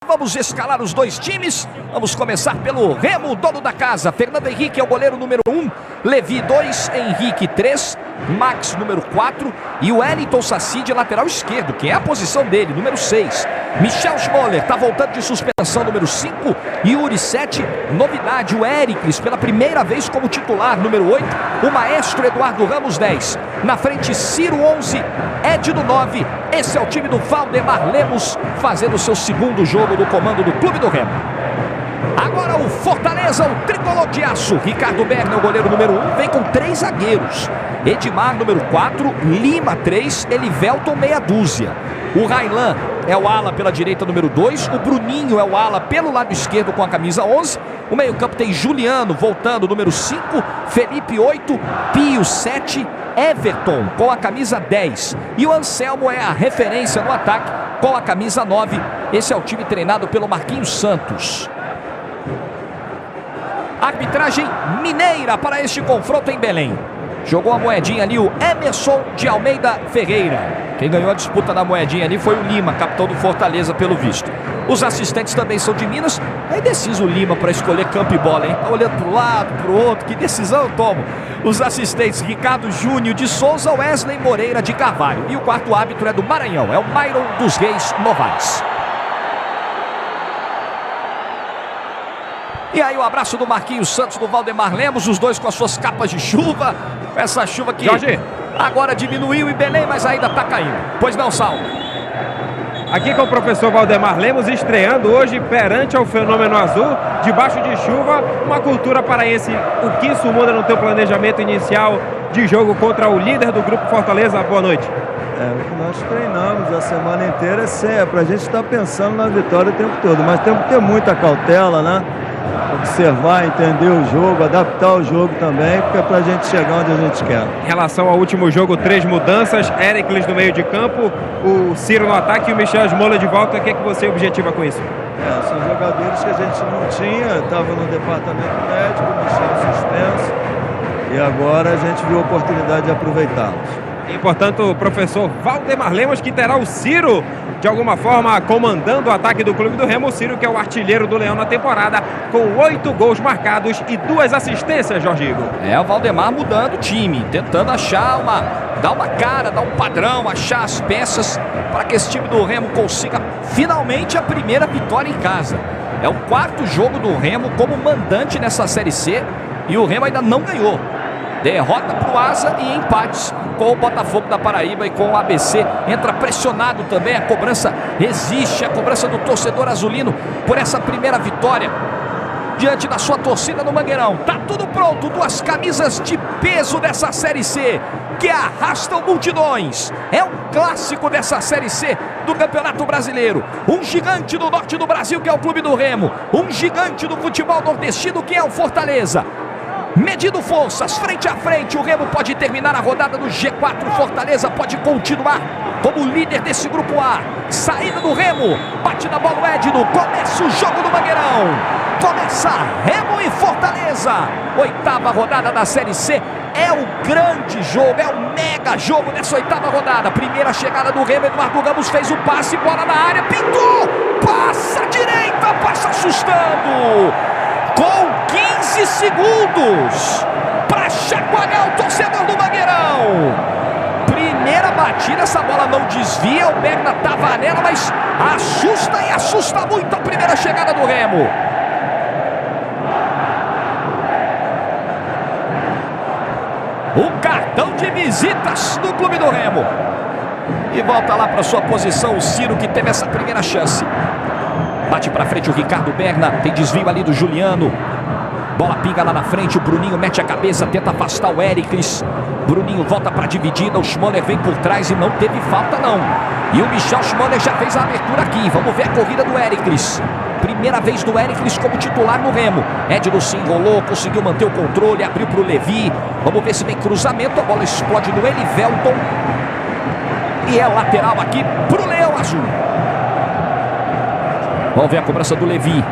Vamos escalar os dois times. Vamos começar pelo Remo, dono da casa. Fernando Henrique é o goleiro número 1. Levi 2, Henrique 3, Max número 4 e o Wellington Saci de lateral esquerdo, que é a posição dele, número 6. Michel Schmoller está voltando de suspensão, número 5. Yuri 7, novidade, o Éricles pela primeira vez como titular, número 8. O maestro Eduardo Ramos 10. Na frente Ciro 11, Edno 9. Esse é o time do Valdemar Lemos fazendo o seu segundo jogo do comando do Clube do Remo. Agora o Fortaleza, o tricolor de aço. Ricardo Berna é o goleiro número 1, vem com 3 zagueiros. Edmar, número 4, Lima 3, Elivelton meia dúzia. O Railan é o ala pela direita, número 2. O Bruninho é o ala pelo lado esquerdo com a camisa 11. O meio-campo tem Juliano voltando, número 5. Felipe 8. Pio 7. Everton com a camisa 10. E o Anselmo é a referência no ataque com a camisa 9. Esse é o time treinado pelo Marquinhos Santos. Arbitragem mineira para este confronto em Belém. Jogou a moedinha ali o Emerson de Almeida Ferreira. Quem ganhou a disputa na moedinha ali foi o Lima, capitão do Fortaleza, pelo visto. Os assistentes também são de Minas. É indeciso o Lima para escolher campo e bola, hein? Tá olhando para um lado, para o outro. Que decisão eu tomo? Os assistentes: Ricardo Júnior de Souza, Wesley Moreira de Carvalho. E o quarto árbitro é do Maranhão, é o Myron dos Reis Novaes. E aí o abraço do Marquinhos Santos, do Valdemar Lemos, os dois com as suas capas de chuva. Essa chuva que Jorge, agora diminuiu em Belém, mas ainda está caindo. Pois não, Saulo? Aqui com o professor Valdemar Lemos, estreando hoje perante ao Fenômeno Azul, debaixo de chuva, uma cultura paraense. O que isso muda no teu planejamento inicial de jogo contra o líder do Grupo Fortaleza? Boa noite. O que nós treinamos a semana inteira é para a gente estar pensando na vitória o tempo todo, mas temos que ter muita cautela, né? Observar, entender o jogo, adaptar o jogo também, porque é pra gente chegar onde a gente quer. Em relação ao último jogo, 3 mudanças: Éricles no meio de campo, o Ciro no ataque e o Michel Schmoller de volta. O que é que você objetiva com isso? São jogadores que a gente não tinha, estavam no departamento médico, o Michel suspenso, e agora a gente viu a oportunidade de aproveitá-los. E, portanto, o professor Valdemar Lemos, que terá o Ciro, de alguma forma, comandando o ataque do Clube do Remo. O Ciro, que é o artilheiro do Leão na temporada, com 8 gols marcados e 2 assistências, Jorge Igor. O Valdemar mudando o time, tentando achar dar uma cara, dar um padrão, achar as peças para que esse time do Remo consiga finalmente a primeira vitória em casa. É o 4º jogo do Remo como mandante nessa Série C e o Remo ainda não ganhou. Derrota para o Asa e empates com o Botafogo da Paraíba e com o ABC. Entra pressionado também, a cobrança existe, a cobrança do torcedor azulino por essa primeira vitória diante da sua torcida no Mangueirão. Tá tudo pronto, 2 camisas de peso dessa Série C que arrastam multidões. É um clássico dessa Série C do Campeonato Brasileiro. Um gigante do norte do Brasil, que é o Clube do Remo. Um gigante do futebol nordestino, que é o Fortaleza. Medindo forças, frente a frente, o Remo pode terminar a rodada do G4, Fortaleza pode continuar como líder desse grupo A. Saída do Remo, bate na bola o Edno, começa o jogo do Mangueirão. Começa Remo e Fortaleza, 8ª rodada da Série C. É o grande jogo, é o mega jogo nessa 8ª rodada. Primeira chegada do Remo, Eduardo Ramos fez o passe, bola na área, pintou, passa à direita, passa assustando. Com 15 segundos para chacoalhar o torcedor do Mangueirão. Primeira batida, essa bola não desvia, o Berna estava nela, mas assusta e assusta muito a primeira chegada do Remo. O cartão de visitas do Clube do Remo. E volta lá para sua posição o Ciro, que teve essa primeira chance. Bate para frente o Ricardo Berna, tem desvio ali do Juliano. Bola pinga lá na frente, o Bruninho mete a cabeça, tenta afastar o Éricles. Bruninho volta para a dividida, o Schmoller vem por trás e não teve falta não. E o Michel Schmoller já fez a abertura aqui, vamos ver a corrida do Éricles. Primeira vez do Éricles como titular no Remo. Edno se enrolou, conseguiu manter o controle, abriu para o Levi. Vamos ver se vem cruzamento, a bola explode no Elivelton. E é lateral aqui para o Leão Azul. Vamos ver a cobrança do Levi.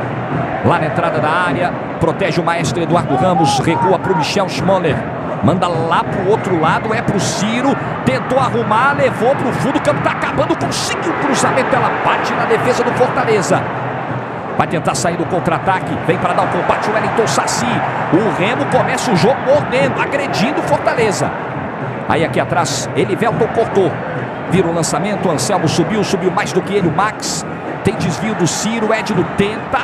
Lá na entrada da área, protege o maestro Eduardo Ramos, recua para o Michel Schmoller. Manda lá para o outro lado, é para o Ciro. Tentou arrumar, levou para o fundo, o campo está acabando, conseguiu o cruzamento, ela bate na defesa do Fortaleza. Vai tentar sair do contra-ataque. Vem para dar o combate o Wellington Saci. O Remo começa o jogo mordendo, agredindo o Fortaleza. Aí aqui atrás, Elivelton cortou. Vira o lançamento, Anselmo subiu mais do que ele, o Max. Tem desvio do Ciro, Edno tenta.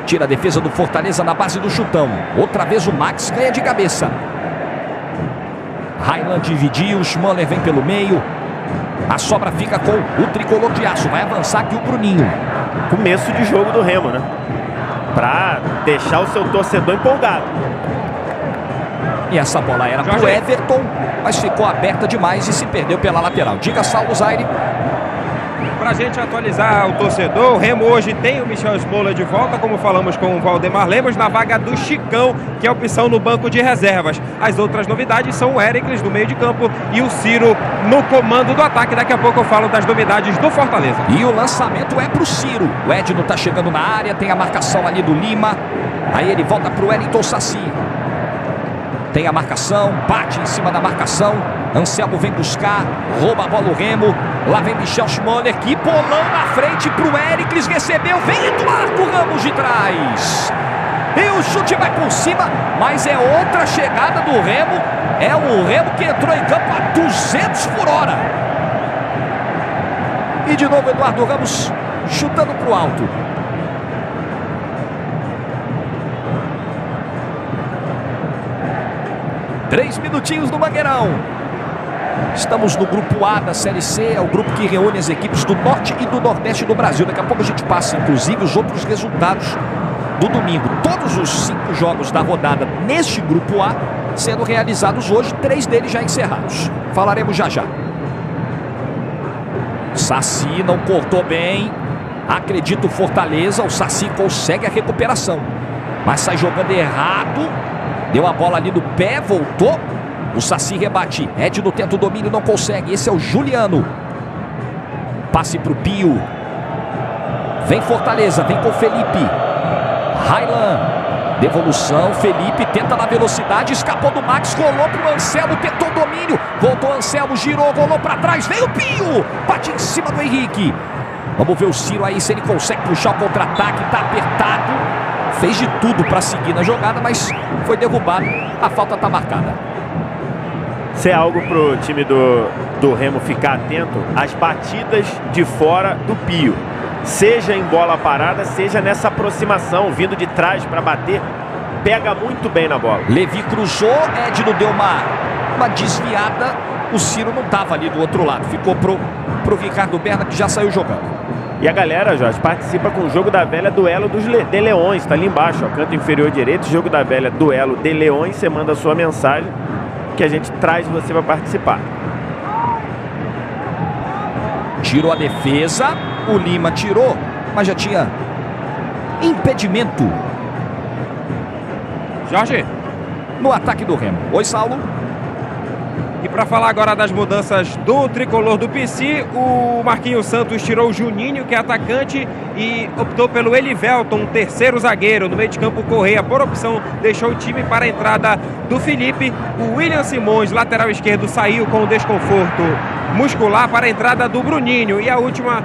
Tira a defesa do Fortaleza na base do chutão. Outra vez o Max ganha de cabeça. Railan dividiu, o Schmoller vem pelo meio. A sobra fica com o tricolor de aço. Vai avançar aqui o Bruninho. Começo de jogo do Remo, né? Pra deixar o seu torcedor empolgado. E essa bola era pro Everton, mas ficou aberta demais e se perdeu pela lateral. Diga, Saulo Zaire. Pra gente atualizar o torcedor, o Remo hoje tem o Michel Schmoller de volta, como falamos com o Valdemar Lemos, na vaga do Chicão, que é opção no banco de reservas. As outras novidades são o Éricles do meio de campo e o Ciro no comando do ataque. Daqui a pouco eu falo das novidades do Fortaleza. E o lançamento é pro Ciro. O Edno tá chegando na área, tem a marcação ali do Lima. Aí ele volta pro Wellington Saci. Tem a marcação, bate em cima da marcação. Anselmo vem buscar, rouba a bola o Remo. Lá vem Michel Schmoller, que bolão na frente pro Éricles, recebeu, vem Eduardo Ramos de trás. E o chute vai por cima, mas é outra chegada do Remo. É o Remo que entrou em campo a 200 por hora. E de novo Eduardo Ramos chutando pro alto. Três minutinhos no Mangueirão. Estamos no grupo A da Série C, é o grupo que reúne as equipes do Norte e do Nordeste do Brasil. Daqui a pouco a gente passa, inclusive, os outros resultados do domingo. Todos os 5 jogos da rodada neste grupo A sendo realizados hoje, 3 deles já encerrados. Falaremos já já. Saci não cortou bem. Acredita o Fortaleza, o Saci consegue a recuperação, mas sai jogando errado. Deu a bola ali no pé, voltou. O Saci rebate. Edno tenta o domínio, não consegue. Esse é o Juliano. Passe pro Pio. Vem Fortaleza, vem com Felipe. Railan. Devolução, Felipe tenta na velocidade, escapou do Max, rolou pro Anselmo, tentou o domínio. Voltou Anselmo, girou, rolou pra trás. Vem o Pio. Bate em cima do Henrique. Vamos ver o Ciro aí, se ele consegue puxar o contra-ataque. Tá apertado. Fez de tudo para seguir na jogada, mas foi derrubado. A falta está marcada. Isso é algo pro time do Remo ficar atento às batidas de fora do Pio. Seja em bola parada, seja nessa aproximação, vindo de trás para bater. Pega muito bem na bola. Levi cruzou, Edno deu uma desviada. O Ciro não estava ali do outro lado. Ficou pro Ricardo Berna, que já saiu jogando. E a galera, Jorge, participa com o Jogo da Velha Duelo dos de Leões. Tá ali embaixo, ó, canto inferior direito, Jogo da Velha Duelo de Leões. Você manda a sua mensagem que a gente traz você para participar. Tirou a defesa, o Lima tirou, mas já tinha impedimento. Jorge. No ataque do Remo. Oi, Saulo. E para falar agora das mudanças do tricolor do PC, o Marquinhos Santos tirou o Juninho, que é atacante, e optou pelo Elivelton, um terceiro zagueiro. No meio de campo, Correia, por opção, deixou o time para a entrada do Felipe. O William Simões, lateral esquerdo, saiu com desconforto muscular para a entrada do Bruninho. E a última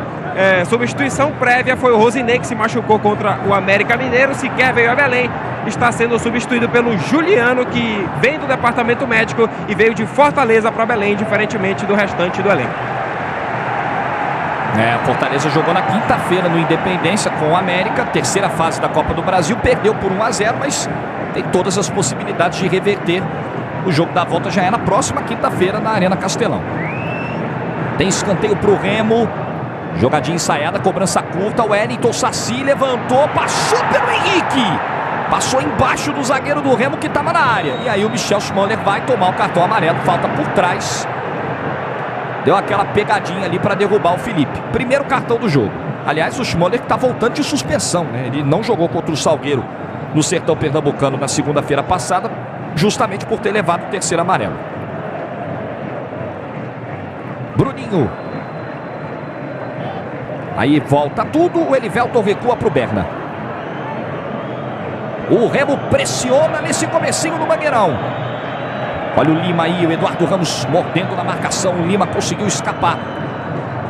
substituição prévia foi o Rosinei, que se machucou contra o América Mineiro. Sequer veio a Belém. Está sendo substituído pelo Juliano, que vem do departamento médico e veio de Fortaleza para Belém, diferentemente do restante do elenco. Fortaleza jogou na quinta-feira no Independência com o América, terceira fase da Copa do Brasil, perdeu por 1-0, mas tem todas as possibilidades de reverter. O jogo da volta já é na próxima quinta-feira na Arena Castelão. Tem escanteio para o Remo, jogadinha ensaiada, cobrança curta, o Wellington Saci levantou, passou pelo Henrique. Passou embaixo do zagueiro do Remo que estava na área. E aí o Michel Schmoller vai tomar o cartão amarelo. Falta por trás. Deu aquela pegadinha ali para derrubar o Felipe. Primeiro cartão do jogo. Aliás, o Schmoller que está voltando de suspensão, né? Ele não jogou contra o Salgueiro no Sertão Pernambucano na segunda-feira passada, justamente por ter levado o terceiro amarelo. Bruninho. Aí volta tudo. O Elivelton recua para o Berna. O Remo pressiona nesse comecinho do Mangueirão. Olha o Lima aí, o Eduardo Ramos mordendo na marcação. O Lima conseguiu escapar.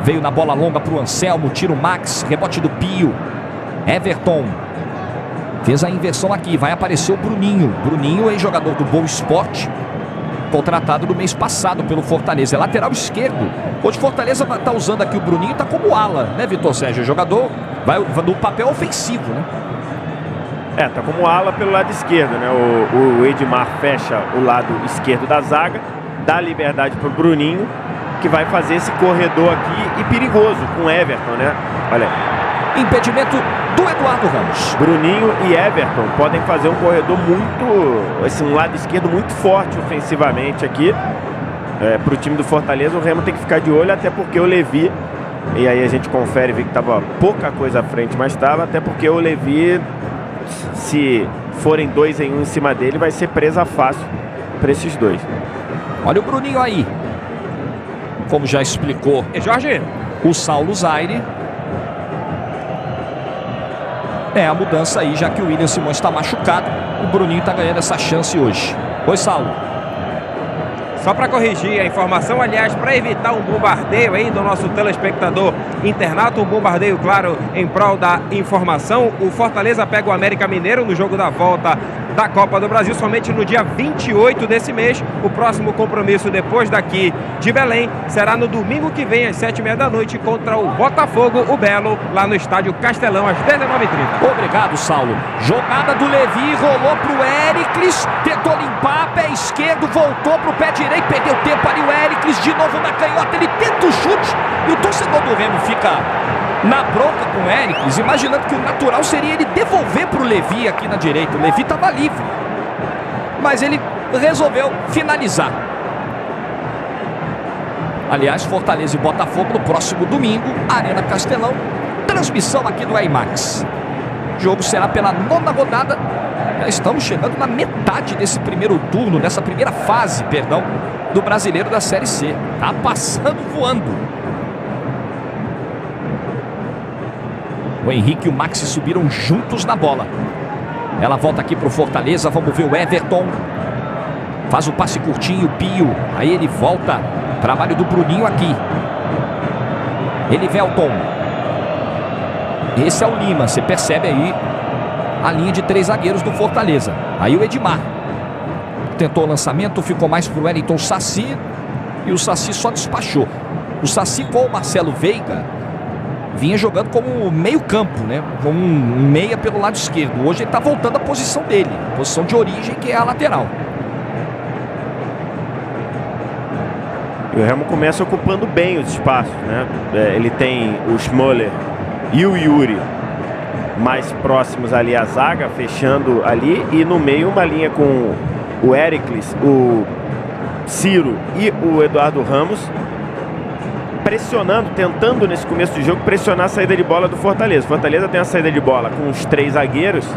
Veio na bola longa para o Anselmo, tira o Max, rebote do Pio. Everton fez a inversão aqui, vai aparecer o Bruninho. Bruninho é jogador do Boa Esporte, contratado no mês passado pelo Fortaleza, é lateral esquerdo. Hoje Fortaleza vai estar usando aqui o Bruninho, está como ala, né, Vitor Sérgio? O jogador vai no papel ofensivo, né? Tá como ala pelo lado esquerdo, né? O Edmar fecha o lado esquerdo da zaga, dá liberdade para o Bruninho, que vai fazer esse corredor aqui e perigoso com Everton, né? Olha aí. Impedimento do Eduardo Ramos. Bruninho e Everton podem fazer um corredor muito, assim, um lado esquerdo muito forte ofensivamente aqui. Para o time do Fortaleza, o Remo tem que ficar de olho, até porque o Levi, e aí a gente confere, vê que estava pouca coisa à frente, mas estava, até porque o Levi, se forem 2 em 1 em cima dele, vai ser presa fácil para esses dois. Olha o Bruninho aí, como já explicou Jorge, o Saulo Zaire. A mudança aí, já que o William Simões está machucado, o Bruninho está ganhando essa chance hoje. Oi, Saulo. só para corrigir a informação, aliás, para evitar um bombardeio aí do nosso telespectador internato, um bombardeio, claro, em prol da informação, o Fortaleza pega o América Mineiro no jogo da volta da Copa do Brasil somente no dia 28 desse mês. O próximo compromisso depois daqui de Belém será no domingo que vem às 7h30 da noite contra o Botafogo, o Belo, lá no estádio Castelão às 19h30. Obrigado, Saulo. Jogada do Levi, rolou pro Éricles, tentou limpar, pé esquerdo, voltou pro pé direito, perdeu tempo ali o Éricles, de novo na canhota, ele tenta o chute e o torcedor do Remo fica na bronca com o Éricles, imaginando que o natural seria ele devolver pro Levi aqui na direita. O Levi estava livre, mas ele resolveu finalizar. Aliás, Fortaleza e Botafogo no próximo domingo, Arena Castelão, transmissão aqui do IMAX. O jogo será pela 9ª rodada. Já estamos chegando na metade desse primeiro turno, dessa primeira fase, perdão, do Brasileiro da Série C. Tá passando voando. O Henrique e o Maxi subiram juntos na bola. Ela volta aqui pro Fortaleza, vamos ver o Everton. Faz o passe curtinho, Pio. Aí ele volta. Trabalho do Bruninho aqui. Elivelton. Esse é o Lima, você percebe aí a linha de 3 zagueiros do Fortaleza. Aí o Edmar. Tentou o lançamento, ficou mais pro Wellington Saci. E o Saci só despachou. O Saci com o Marcelo Veiga vinha jogando como meio campo, né? Como um meia pelo lado esquerdo. Hoje ele está voltando à posição dele, posição de origem, que é a lateral. E o Remo começa ocupando bem os espaços, né? Ele tem o Smoller e o Yuri mais próximos ali à zaga, fechando ali, e no meio uma linha com o Éricles, o Ciro e o Eduardo Ramos, pressionando, tentando nesse começo de jogo pressionar a saída de bola do Fortaleza. Fortaleza tem a saída de bola com os 3 zagueiros.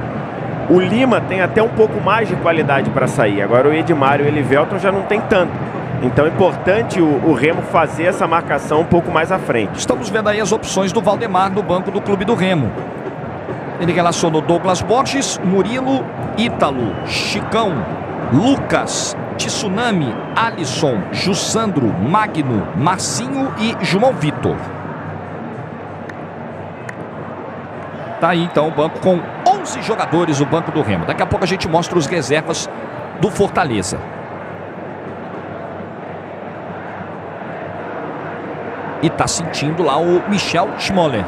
O Lima tem até um pouco mais de qualidade para sair. Agora o Edmar e o Elivelton já não tem tanto. Então é importante o Remo fazer essa marcação um pouco mais à frente. Estamos vendo aí as opções do Valdemar no banco do clube do Remo. Ele relacionou Douglas Borges, Murilo, Ítalo, Chicão, Lucas, Tsunami, Alisson, Jussandro, Magno, Marcinho e João Vitor. Tá aí então o banco com 11 jogadores, o banco do Remo. Daqui a pouco a gente mostra os reservas do Fortaleza. E tá sentindo lá o Michel Schmoller.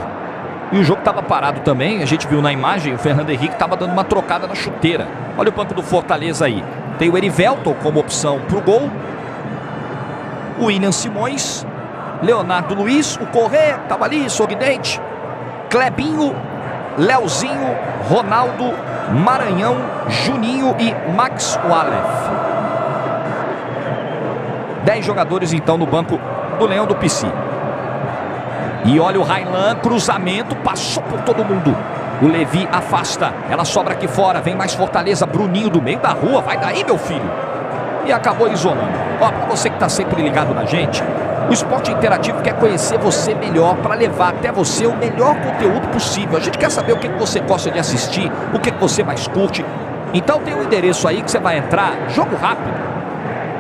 E o jogo estava parado também, a gente viu na imagem, o Fernando Henrique estava dando uma trocada na chuteira. Olha o banco do Fortaleza aí. Tem o Erivelton como opção para o gol. O William Simões. Leonardo Luiz. O Corrêa, estava ali, sorridente. Clebinho. Leozinho. Ronaldo. Maranhão. Juninho e Max Walef. 10 jogadores então no banco do Leão do Pici. E olha o Railan, cruzamento, passou por todo mundo. O Levi afasta, ela sobra aqui fora, vem mais Fortaleza, Bruninho do meio da rua, vai daí meu filho. E acabou isolando. Ó, pra você que tá sempre ligado na gente, o Esporte Interativo quer conhecer você melhor para levar até você o melhor conteúdo possível. A gente quer saber o que você gosta de assistir, o que você mais curte. Então tem um endereço aí que você vai entrar, jogo rápido.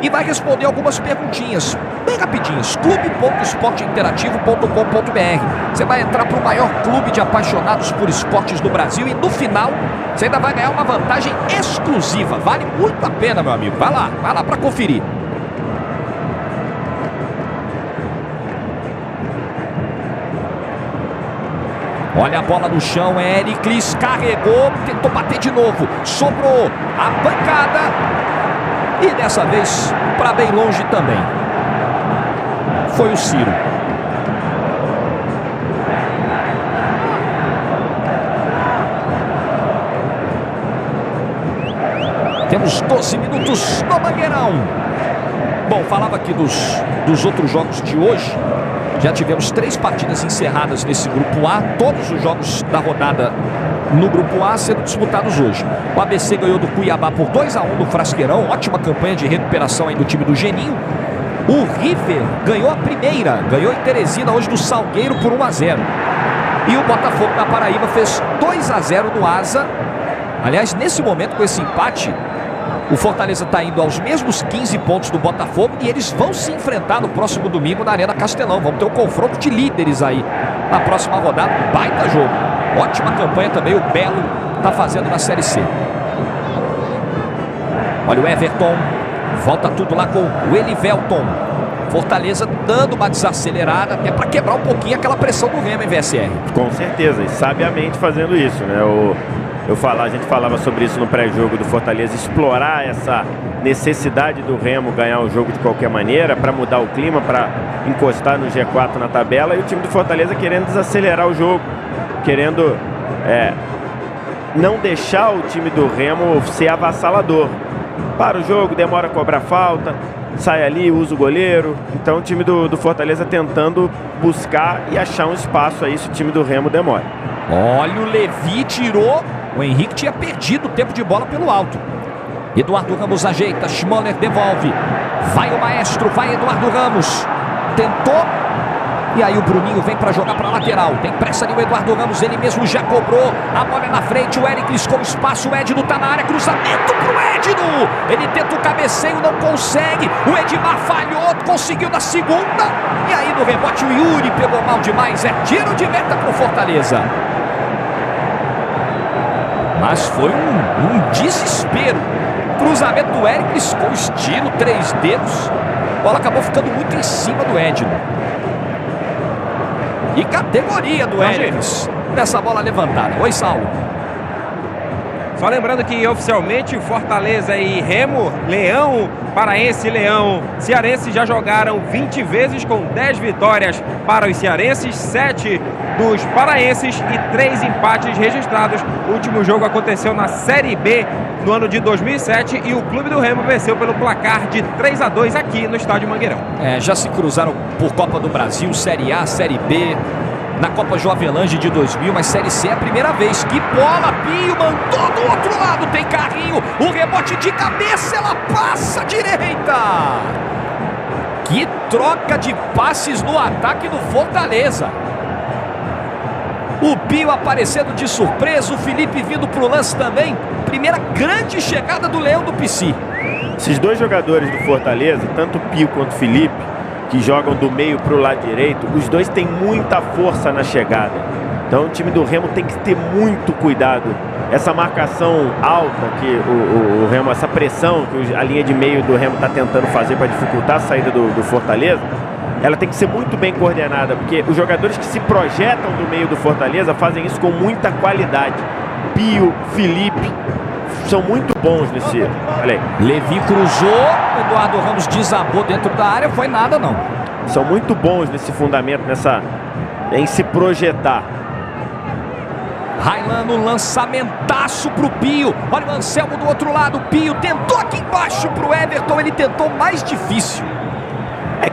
e vai responder algumas perguntinhas bem rapidinhas. clube.esporteinterativo.com.br. Você vai entrar para o maior clube de apaixonados por esportes do Brasil e no final você ainda vai ganhar uma vantagem exclusiva. Vale muito a pena, meu amigo. Vai lá para conferir. Olha a bola no chão, Éricles carregou, tentou bater de novo, sobrou a pancada e dessa vez para bem longe também. Foi o Ciro. Temos 12 minutos no Mangueirão. Bom, falava aqui dos outros jogos de hoje. Já tivemos 3 partidas encerradas nesse Grupo A. Todos os jogos da rodada no Grupo A sendo disputados hoje. O ABC ganhou do Cuiabá por 2-1 no Frasqueirão. Ótima campanha de recuperação aí do time do Geninho. O River ganhou a primeira. Ganhou em Teresina hoje do Salgueiro por 1-0. E o Botafogo da Paraíba fez 2-0 no Asa. Aliás, nesse momento, com esse empate, o Fortaleza está indo aos mesmos 15 pontos do Botafogo e eles vão se enfrentar no próximo domingo na Arena Castelão. Vamos ter um confronto de líderes aí na próxima rodada. Baita jogo. Ótima campanha também o Belo está fazendo na Série C. Olha o Everton. Volta tudo lá com o Elivelton. Fortaleza dando uma desacelerada até para quebrar um pouquinho aquela pressão do Remo em VSR. Com certeza, e sabiamente fazendo isso, né? A gente falava sobre isso no pré-jogo do Fortaleza, explorar essa necessidade do Remo ganhar o jogo de qualquer maneira, para mudar o clima, para encostar no G4 na tabela, e o time do Fortaleza querendo desacelerar o jogo, querendo não deixar o time do Remo ser avassalador. Para o jogo, demora a cobrar falta, sai ali, usa o goleiro. Então o time do Fortaleza tentando buscar e achar um espaço aí se o time do Remo demora. Olha o Levi, tirou. O Henrique tinha perdido o tempo de bola pelo alto. Eduardo Ramos ajeita, Schmoller devolve. Vai o maestro, vai Eduardo Ramos. Tentou. E aí o Bruninho vem para jogar para a lateral. Tem pressa ali o Eduardo Ramos, ele mesmo já cobrou. A bola é na frente, o Éricles com espaço. O Edno tá na área, cruzamento pro Edno. Ele tenta o cabeceio, não consegue. O Edmar falhou, conseguiu na segunda. E aí no rebote o Yuri pegou mal demais. É tiro de meta pro Fortaleza. Mas foi um desespero. Cruzamento do Éricles com estilo, 3 dedos. A bola acabou ficando muito em cima do Edno. E categoria do Éricles nessa bola levantada. Oi, Saulo. Só lembrando que oficialmente Fortaleza e Remo, Leão, Paraense e Leão, Cearense já jogaram 20 vezes com 10 vitórias para os cearenses, 7 dos paraenses e 3 empates registrados. O último jogo aconteceu na Série B no ano de 2007 e o Clube do Remo venceu pelo placar de 3-2 aqui no Estádio Mangueirão. Já se cruzaram por Copa do Brasil, Série A, Série B, na Copa Joavelange de 2000, mas Série C é a primeira vez. Que bola, Pio mandou do outro lado, tem carrinho, o rebote de cabeça, ela passa à direita. Que troca de passes no ataque do Fortaleza. O Pio aparecendo de surpresa, o Felipe vindo pro lance também. Primeira grande chegada do Leão do Pici. Esses dois jogadores do Fortaleza, tanto o Pio quanto o Felipe, que jogam do meio para o lado direito, os dois têm muita força na chegada. Então o time do Remo tem que ter muito cuidado. Essa marcação alta que o Remo, essa pressão que a linha de meio do Remo está tentando fazer para dificultar a saída do Fortaleza, ela tem que ser muito bem coordenada, porque os jogadores que se projetam do meio do Fortaleza fazem isso com muita qualidade. Pio, Felipe, são muito bons nesse... Olha aí. Levi cruzou, Eduardo Ramos desabou dentro da área, foi nada não. São muito bons nesse fundamento, em se projetar. Railan no lançamentaço pro Pio. Olha o Anselmo do outro lado, o Pio tentou aqui embaixo pro Everton, ele tentou mais difícil.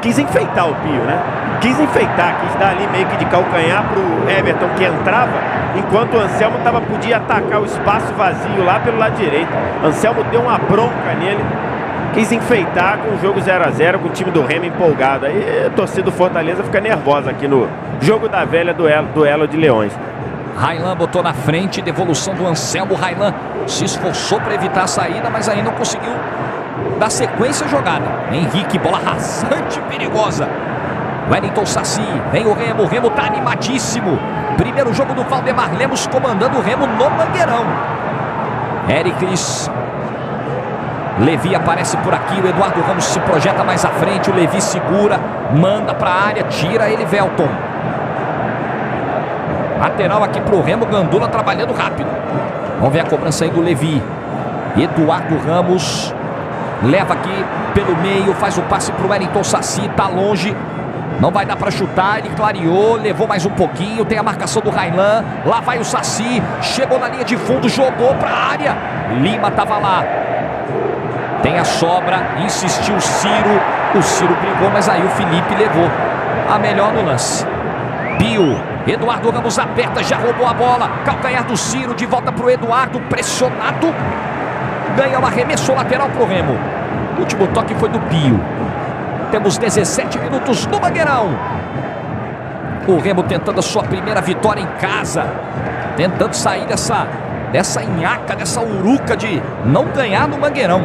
Quis enfeitar o Pio, né? Quis enfeitar, quis dar ali meio que de calcanhar pro Everton que entrava, enquanto o Anselmo podia atacar o espaço vazio lá pelo lado direito. Anselmo deu uma bronca nele, quis enfeitar com o jogo 0-0, com o time do Remo empolgado. Aí a torcida do Fortaleza fica nervosa aqui no jogo da velha duelo de leões. Railan botou na frente, devolução do Anselmo. Railan se esforçou para evitar a saída, mas aí não conseguiu da sequência jogada. Henrique, bola rasante, perigosa. Wellington Saci, vem o Remo tá animadíssimo. Primeiro jogo do Valdemar Lemos comandando o Remo no Mangueirão. Éricles. Levi aparece por aqui, o Eduardo Ramos se projeta mais à frente, o Levi segura, manda para a área, tira ele, Velton. Lateral aqui pro Remo, Gandula trabalhando rápido. Vamos ver a cobrança aí do Levi. Eduardo Ramos leva aqui pelo meio, faz o passe pro Wellington Saci, tá longe. Não vai dar para chutar, ele clareou, levou mais um pouquinho, tem a marcação do Railan, lá vai o Saci, chegou na linha de fundo, jogou para a área, Lima tava lá, tem a sobra, insistiu o Ciro brigou, mas aí o Felipe levou a melhor no lance. Pio, Eduardo Ramos aperta, já roubou a bola, calcanhar do Ciro, de volta pro Eduardo, pressionado, ganha um arremesso lateral pro Remo, o último toque foi do Pio. Temos 17 minutos no Mangueirão. O Remo tentando a sua primeira vitória em casa. Tentando sair dessa nhaca, dessa uruca de não ganhar no Mangueirão.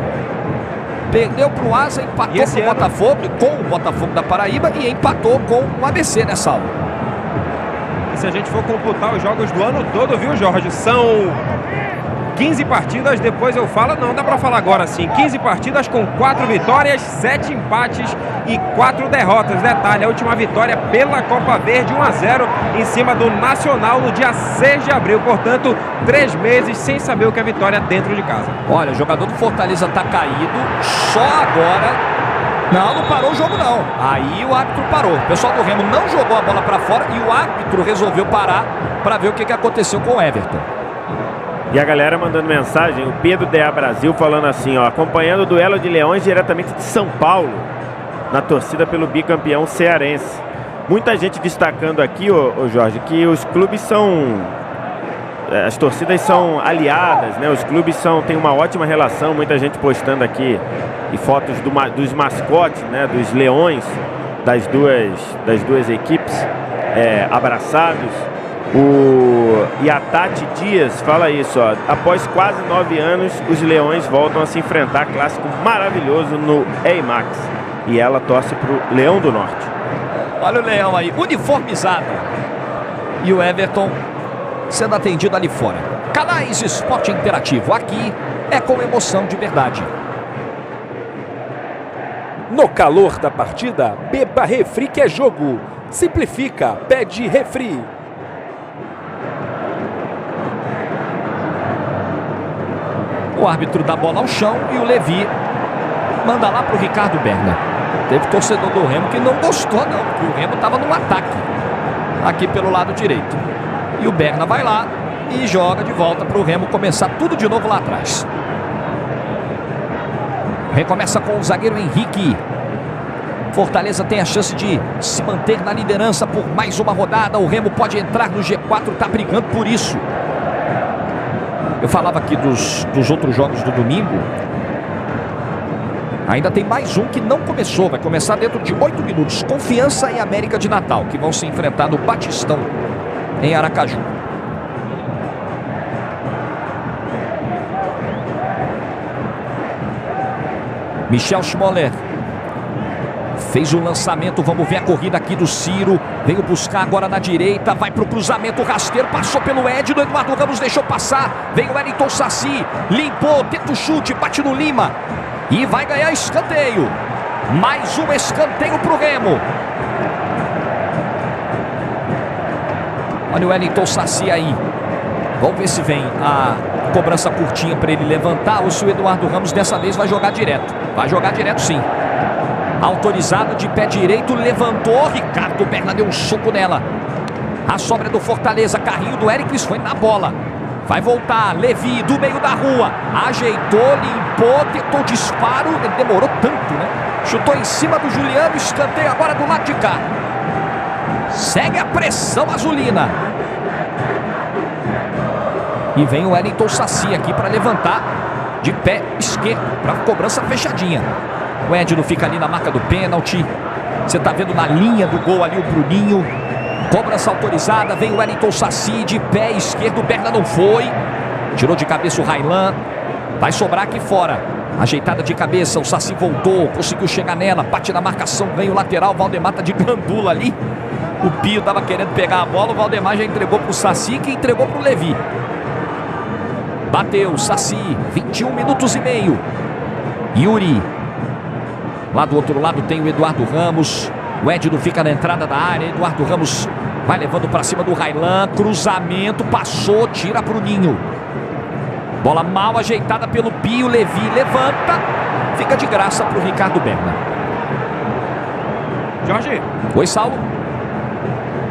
Perdeu para o Asa, empatou com o Botafogo, com o Botafogo da Paraíba e empatou com o ABC nessa aula. E se a gente for computar os jogos do ano todo, viu, Jorge? São 15 partidas, depois eu falo, não dá pra falar agora sim. 15 partidas com 4 vitórias, 7 empates e 4 derrotas. Detalhe, a última vitória pela Copa Verde, 1-0 em cima do Nacional no dia 6 de abril. Portanto, 3 meses sem saber o que é vitória dentro de casa. Olha, o jogador do Fortaleza tá caído, só agora... Não parou o jogo não. Aí o árbitro parou. O pessoal do Remo não jogou a bola pra fora e o árbitro resolveu parar pra ver o que aconteceu com o Everton. E a galera mandando mensagem, o Pedro D.A. Brasil falando assim, ó, acompanhando o duelo de Leões diretamente de São Paulo, na torcida pelo bicampeão cearense. Muita gente destacando aqui, ô Jorge, que os clubes são... As torcidas são aliadas, né? Os clubes têm uma ótima relação, muita gente postando aqui e fotos dos mascotes, né? Dos leões das duas equipes abraçados. E a Tati Dias fala isso, ó, após quase 9 anos, os Leões voltam a se enfrentar, clássico maravilhoso no EIMAX. E ela torce pro Leão do Norte. Olha o Leão aí, uniformizado. E o Everton sendo atendido ali fora. Canais Esporte Interativo, aqui é com emoção de verdade. No calor da partida, beba refri que é jogo. Simplifica, pede refri. O árbitro dá a bola ao chão e o Levi manda lá para o Ricardo Berna. Teve torcedor do Remo que não gostou não, porque o Remo estava num ataque aqui pelo lado direito. E o Berna vai lá e joga de volta para o Remo começar tudo de novo lá atrás. Recomeça com o zagueiro Henrique. Fortaleza tem a chance de se manter na liderança por mais uma rodada. O Remo pode entrar no G4, está brigando por isso. Eu falava aqui dos outros jogos do domingo. Ainda tem mais um que não começou. Vai começar dentro de 8 minutos. Confiança e América de Natal, que vão se enfrentar no Batistão, em Aracaju. Michel Schmoller fez o lançamento, vamos ver a corrida aqui do Ciro, veio buscar agora na direita, vai pro cruzamento rasteiro, passou pelo Edno, Eduardo Ramos deixou passar, veio o Wellington Saci, limpou, tenta o chute, bate no Lima e vai ganhar escanteio. Mais um escanteio pro Remo. Olha o Wellington Saci aí, vamos ver se vem a cobrança curtinha para ele levantar ou se o Eduardo Ramos dessa vez vai jogar direto. Vai jogar direto sim. Autorizado de pé direito, levantou, Ricardo Berna deu um soco nela. A sobra do Fortaleza, carrinho do Éricles foi na bola. Vai voltar, Levi do meio da rua, ajeitou, limpou, tentou disparo, ele demorou tanto, né? Chutou em cima do Juliano, escanteio agora do lado de cá. Segue a pressão azulina. E vem o Wellington Saci aqui para levantar de pé esquerdo, para cobrança fechadinha. O Edno fica ali na marca do pênalti. Você está vendo na linha do gol ali o Bruninho. Cobrança autorizada, vem o Wellington Saci de pé esquerdo, Berna não foi. Tirou de cabeça o Railan. Vai sobrar aqui fora. Ajeitada de cabeça, o Saci voltou, conseguiu chegar nela, bate na marcação, ganha o lateral, o Valdemar tá de gandula ali. O Pio tava querendo pegar a bola, o Valdemar já entregou pro Saci, que entregou pro Levi. Bateu, Saci, 21 minutos e meio. Yuri. Lá do outro lado tem o Eduardo Ramos. O Edno fica na entrada da área, Eduardo Ramos vai levando para cima do Railan, cruzamento, passou, tira pro Ninho. Bola mal ajeitada pelo Pio, Levi levanta, fica de graça pro Ricardo Berna. Jorge. Oi, Saulo.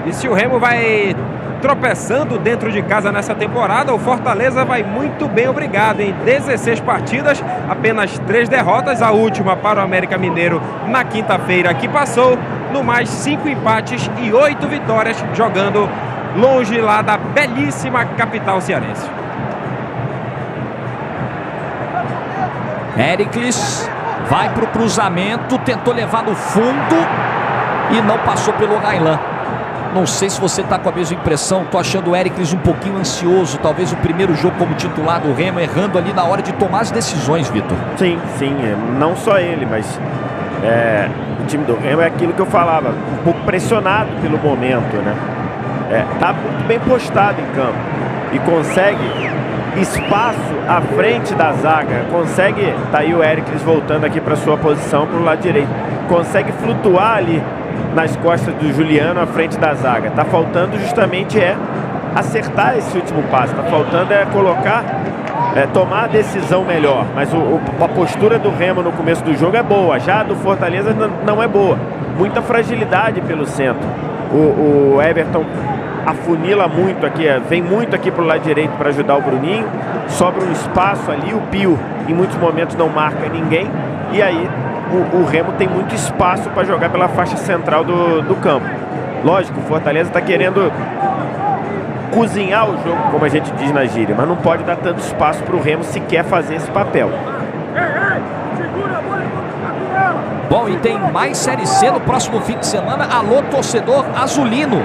E se o Remo vai tropeçando dentro de casa nessa temporada, o Fortaleza vai muito bem, obrigado. Em 16 partidas, apenas 3 derrotas, a última para o América Mineiro na quinta-feira que passou, no mais 5 empates e 8 vitórias, jogando longe lá da belíssima capital cearense. Éricles vai pro cruzamento, tentou levar no fundo e não passou pelo Railan. Não sei se você está com a mesma impressão, tô achando o Éricles um pouquinho ansioso, talvez o primeiro jogo como titular do Remo, errando ali na hora de tomar as decisões, Vitor. Sim, não só ele, mas o time do Remo é aquilo que eu falava, um pouco pressionado pelo momento, né? Tá muito bem postado em campo e consegue espaço à frente da zaga, consegue, tá aí o Éricles voltando aqui para sua posição pro lado direito, consegue flutuar ali nas costas do Juliano à frente da zaga. Tá faltando justamente acertar esse último passo, tá faltando colocar, tomar a decisão melhor, mas a postura do Remo no começo do jogo é boa, já a do Fortaleza não é boa, muita fragilidade pelo centro. O Everton afunila muito aqui, vem muito aqui pro lado direito para ajudar o Bruninho, sobra um espaço ali, o Pio em muitos momentos não marca ninguém, e aí o Remo tem muito espaço para jogar pela faixa central do campo. Lógico, o Fortaleza está querendo cozinhar o jogo, como a gente diz na gíria, mas não pode dar tanto espaço para o Remo se quer fazer esse papel. Bom, e tem mais Série C no próximo fim de semana. Alô, torcedor azulino.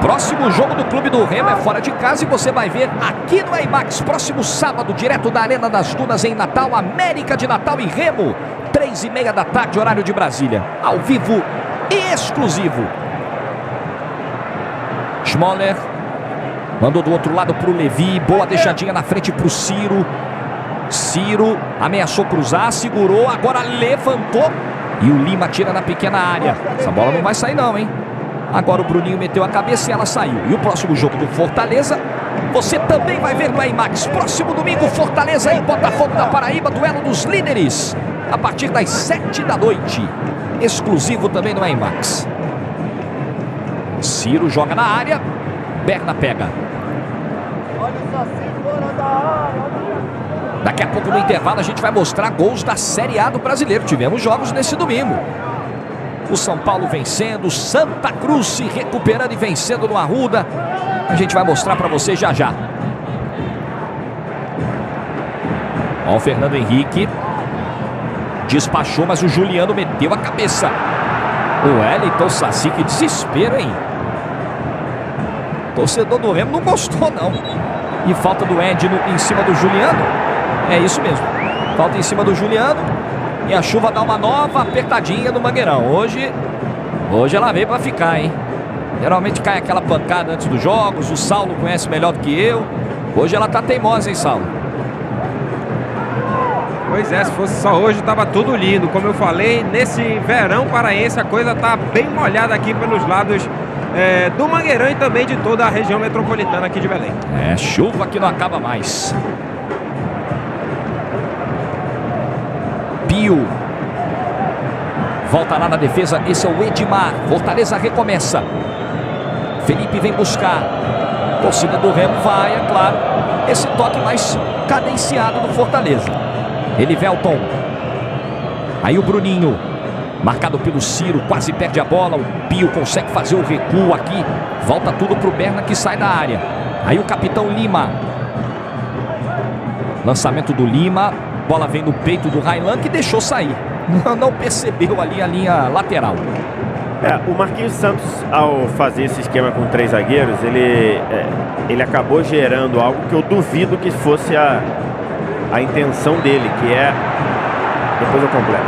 Próximo jogo do Clube do Remo é fora de casa e você vai ver aqui no IMAX, próximo sábado, direto da Arena das Dunas em Natal, América de Natal e Remo, 3h30 da tarde, horário de Brasília. Ao vivo e exclusivo. Schmoller mandou do outro lado para o Levi, boa deixadinha na frente para o Ciro. Ciro ameaçou cruzar, segurou, agora levantou e o Lima tira na pequena área. Essa bola não vai sair não, hein? Agora o Bruninho meteu a cabeça e ela saiu. E o próximo jogo do Fortaleza, você também vai ver no IMAX. Próximo domingo, Fortaleza em Botafogo da Paraíba, duelo dos líderes, a partir das 7 da noite. Exclusivo também no IMAX. Ciro joga na área, Berna pega. Daqui a pouco no intervalo a gente vai mostrar gols da Série A do Brasileiro. Tivemos jogos nesse domingo. O São Paulo vencendo, Santa Cruz se recuperando e vencendo no Arruda. A gente vai mostrar para você já já. Ó, o Fernando Henrique despachou, mas o Juliano meteu a cabeça. O Wellington Saci, que desespero, hein? O torcedor do Remo não gostou, não. E falta do Edno em cima do Juliano. É isso mesmo. Falta em cima do Juliano. E a chuva dá uma nova apertadinha no Mangueirão. Hoje ela veio para ficar, hein? Geralmente cai aquela pancada antes dos jogos. O Saulo conhece melhor do que eu. Hoje ela tá teimosa, hein, Saulo? Pois é, se fosse só hoje tava tudo lindo. Como eu falei, nesse verão paraense a coisa tá bem molhada aqui pelos lados do Mangueirão e também de toda a região metropolitana aqui de Belém. É, chuva que não acaba mais. Pio. Volta lá na defesa, esse é o Edmar. Fortaleza recomeça. Felipe vem buscar. Torcida do Remo vai, é claro. Esse toque mais cadenciado do Fortaleza. Elivelton. Aí o Bruninho. Marcado pelo Ciro, quase perde a bola. O Pio consegue fazer o recuo aqui. Volta tudo pro Berna que sai da área. Aí o capitão Lima. Lançamento do Lima. Bola vem no peito do Railan que deixou sair. Não percebeu ali a linha lateral. O Marquinhos Santos, ao fazer esse esquema com 3 zagueiros, ele acabou gerando algo que eu duvido que fosse a intenção dele, que é Depois eu completo.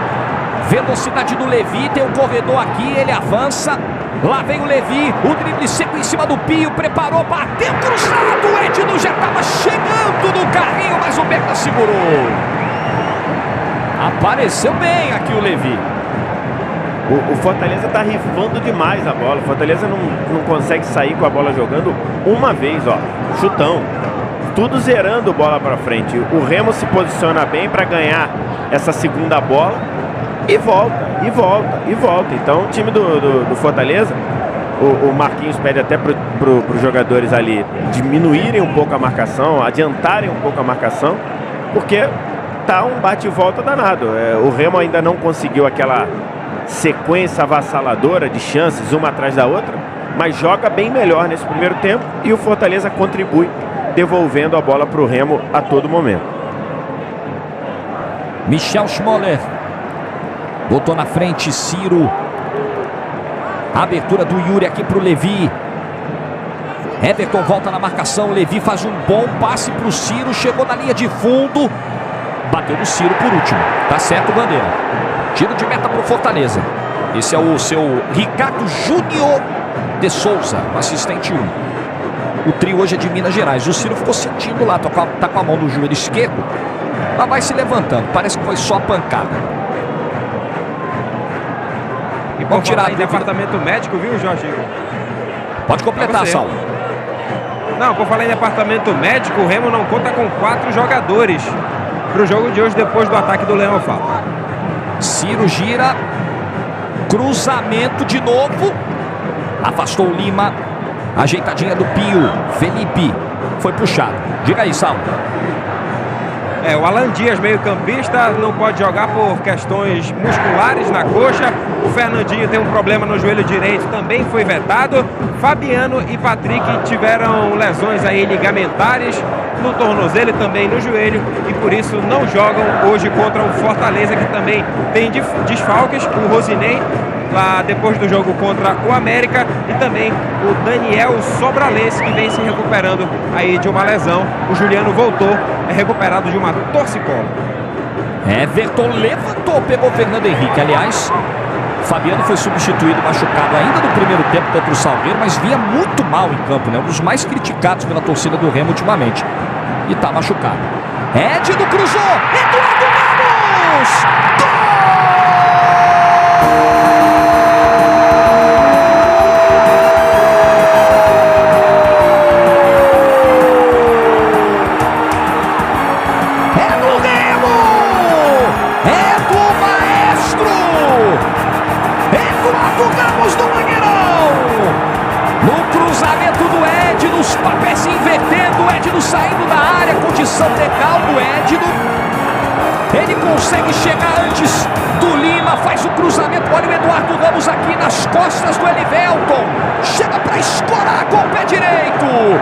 Velocidade do Levi, tem um corredor aqui, ele avança. Lá vem o Levi, o drible seco em cima do Pio, preparou, bateu cruzado. O Edno já estava chegando no carrinho, mas o Berta segurou. Apareceu bem aqui o Levi. O Fortaleza está rifando demais a bola. O Fortaleza não consegue sair com a bola jogando uma vez, ó. Chutão. Tudo zerando bola para frente. O Remo se posiciona bem para ganhar essa segunda bola e volta, e volta, e volta. Então o time do Fortaleza, o Marquinhos pede até para os jogadores ali diminuírem um pouco a marcação, adiantarem um pouco a marcação, porque tá um bate e volta danado. O Remo ainda não conseguiu aquela sequência avassaladora de chances uma atrás da outra, mas joga bem melhor nesse primeiro tempo e o Fortaleza contribui devolvendo a bola para o Remo a todo momento. Michel Schmoller botou na frente Ciro. Abertura do Yuri aqui para o Levi. Everton volta na marcação. Levi faz um bom passe para o Ciro. Chegou na linha de fundo. Bateu no Ciro por último. Tá certo, Bandeira. Tiro de meta para o Fortaleza. Esse é o seu Ricardo Júnior de Souza, assistente 1. O trio hoje é de Minas Gerais. O Ciro ficou sentindo lá, tá com a mão no joelho esquerdo. Mas vai se levantando. Parece que foi só a pancada. E vamos tirar em departamento médico, viu, Jorge? Pode completar, Saulo. Não, por falar em departamento médico, o Remo não conta com 4 jogadores para o jogo de hoje depois do ataque do Leão Fala. Ciro gira. Cruzamento de novo. Afastou o Lima. Ajeitadinha do Pio. Felipe foi puxado. Diga aí, Saulo. O Alan Dias, meio campista, não pode jogar por questões musculares na coxa. O Fernandinho tem um problema no joelho direito, também foi vetado. Fabiano e Patrick tiveram lesões aí ligamentares no tornozelo e também no joelho, e por isso não jogam hoje contra o Fortaleza, que também tem desfalques. O Rosinei, lá depois do jogo contra o América, e também o Daniel Sobralense, que vem se recuperando aí de uma lesão. O Juliano voltou, é recuperado de uma torcicolo. Everton levantou, pegou o Fernando Henrique. Aliás, Fabiano foi substituído, machucado ainda no primeiro tempo contra o Salgueiro, mas vinha muito mal em campo, né? Um dos mais criticados pela torcida do Remo ultimamente. E tá machucado. Edno cruzou! Eduardo Ramos! Gol! Os papéis se invertendo, o Edno saindo da área, condição legal do Edno. Ele consegue chegar antes do Lima, faz o cruzamento. Olha o Eduardo Ramos aqui nas costas do Elivelton. Chega para escorar com o pé direito. 1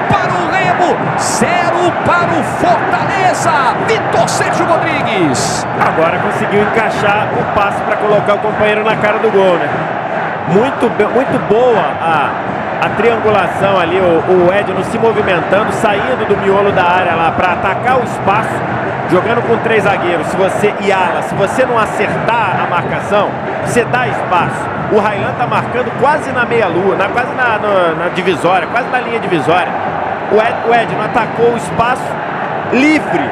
para o Remo, 0 para o Fortaleza. Vitor Sérgio Rodrigues. Agora conseguiu encaixar o passe para colocar o companheiro na cara do gol, né? Muito boa a triangulação ali, o Edno se movimentando, saindo do miolo da área lá para atacar o espaço, jogando com 3 zagueiros. Se você não acertar a marcação, você dá espaço. O Raylan tá marcando quase na meia-lua, quase na divisória, quase na linha divisória. O Edno atacou o espaço livre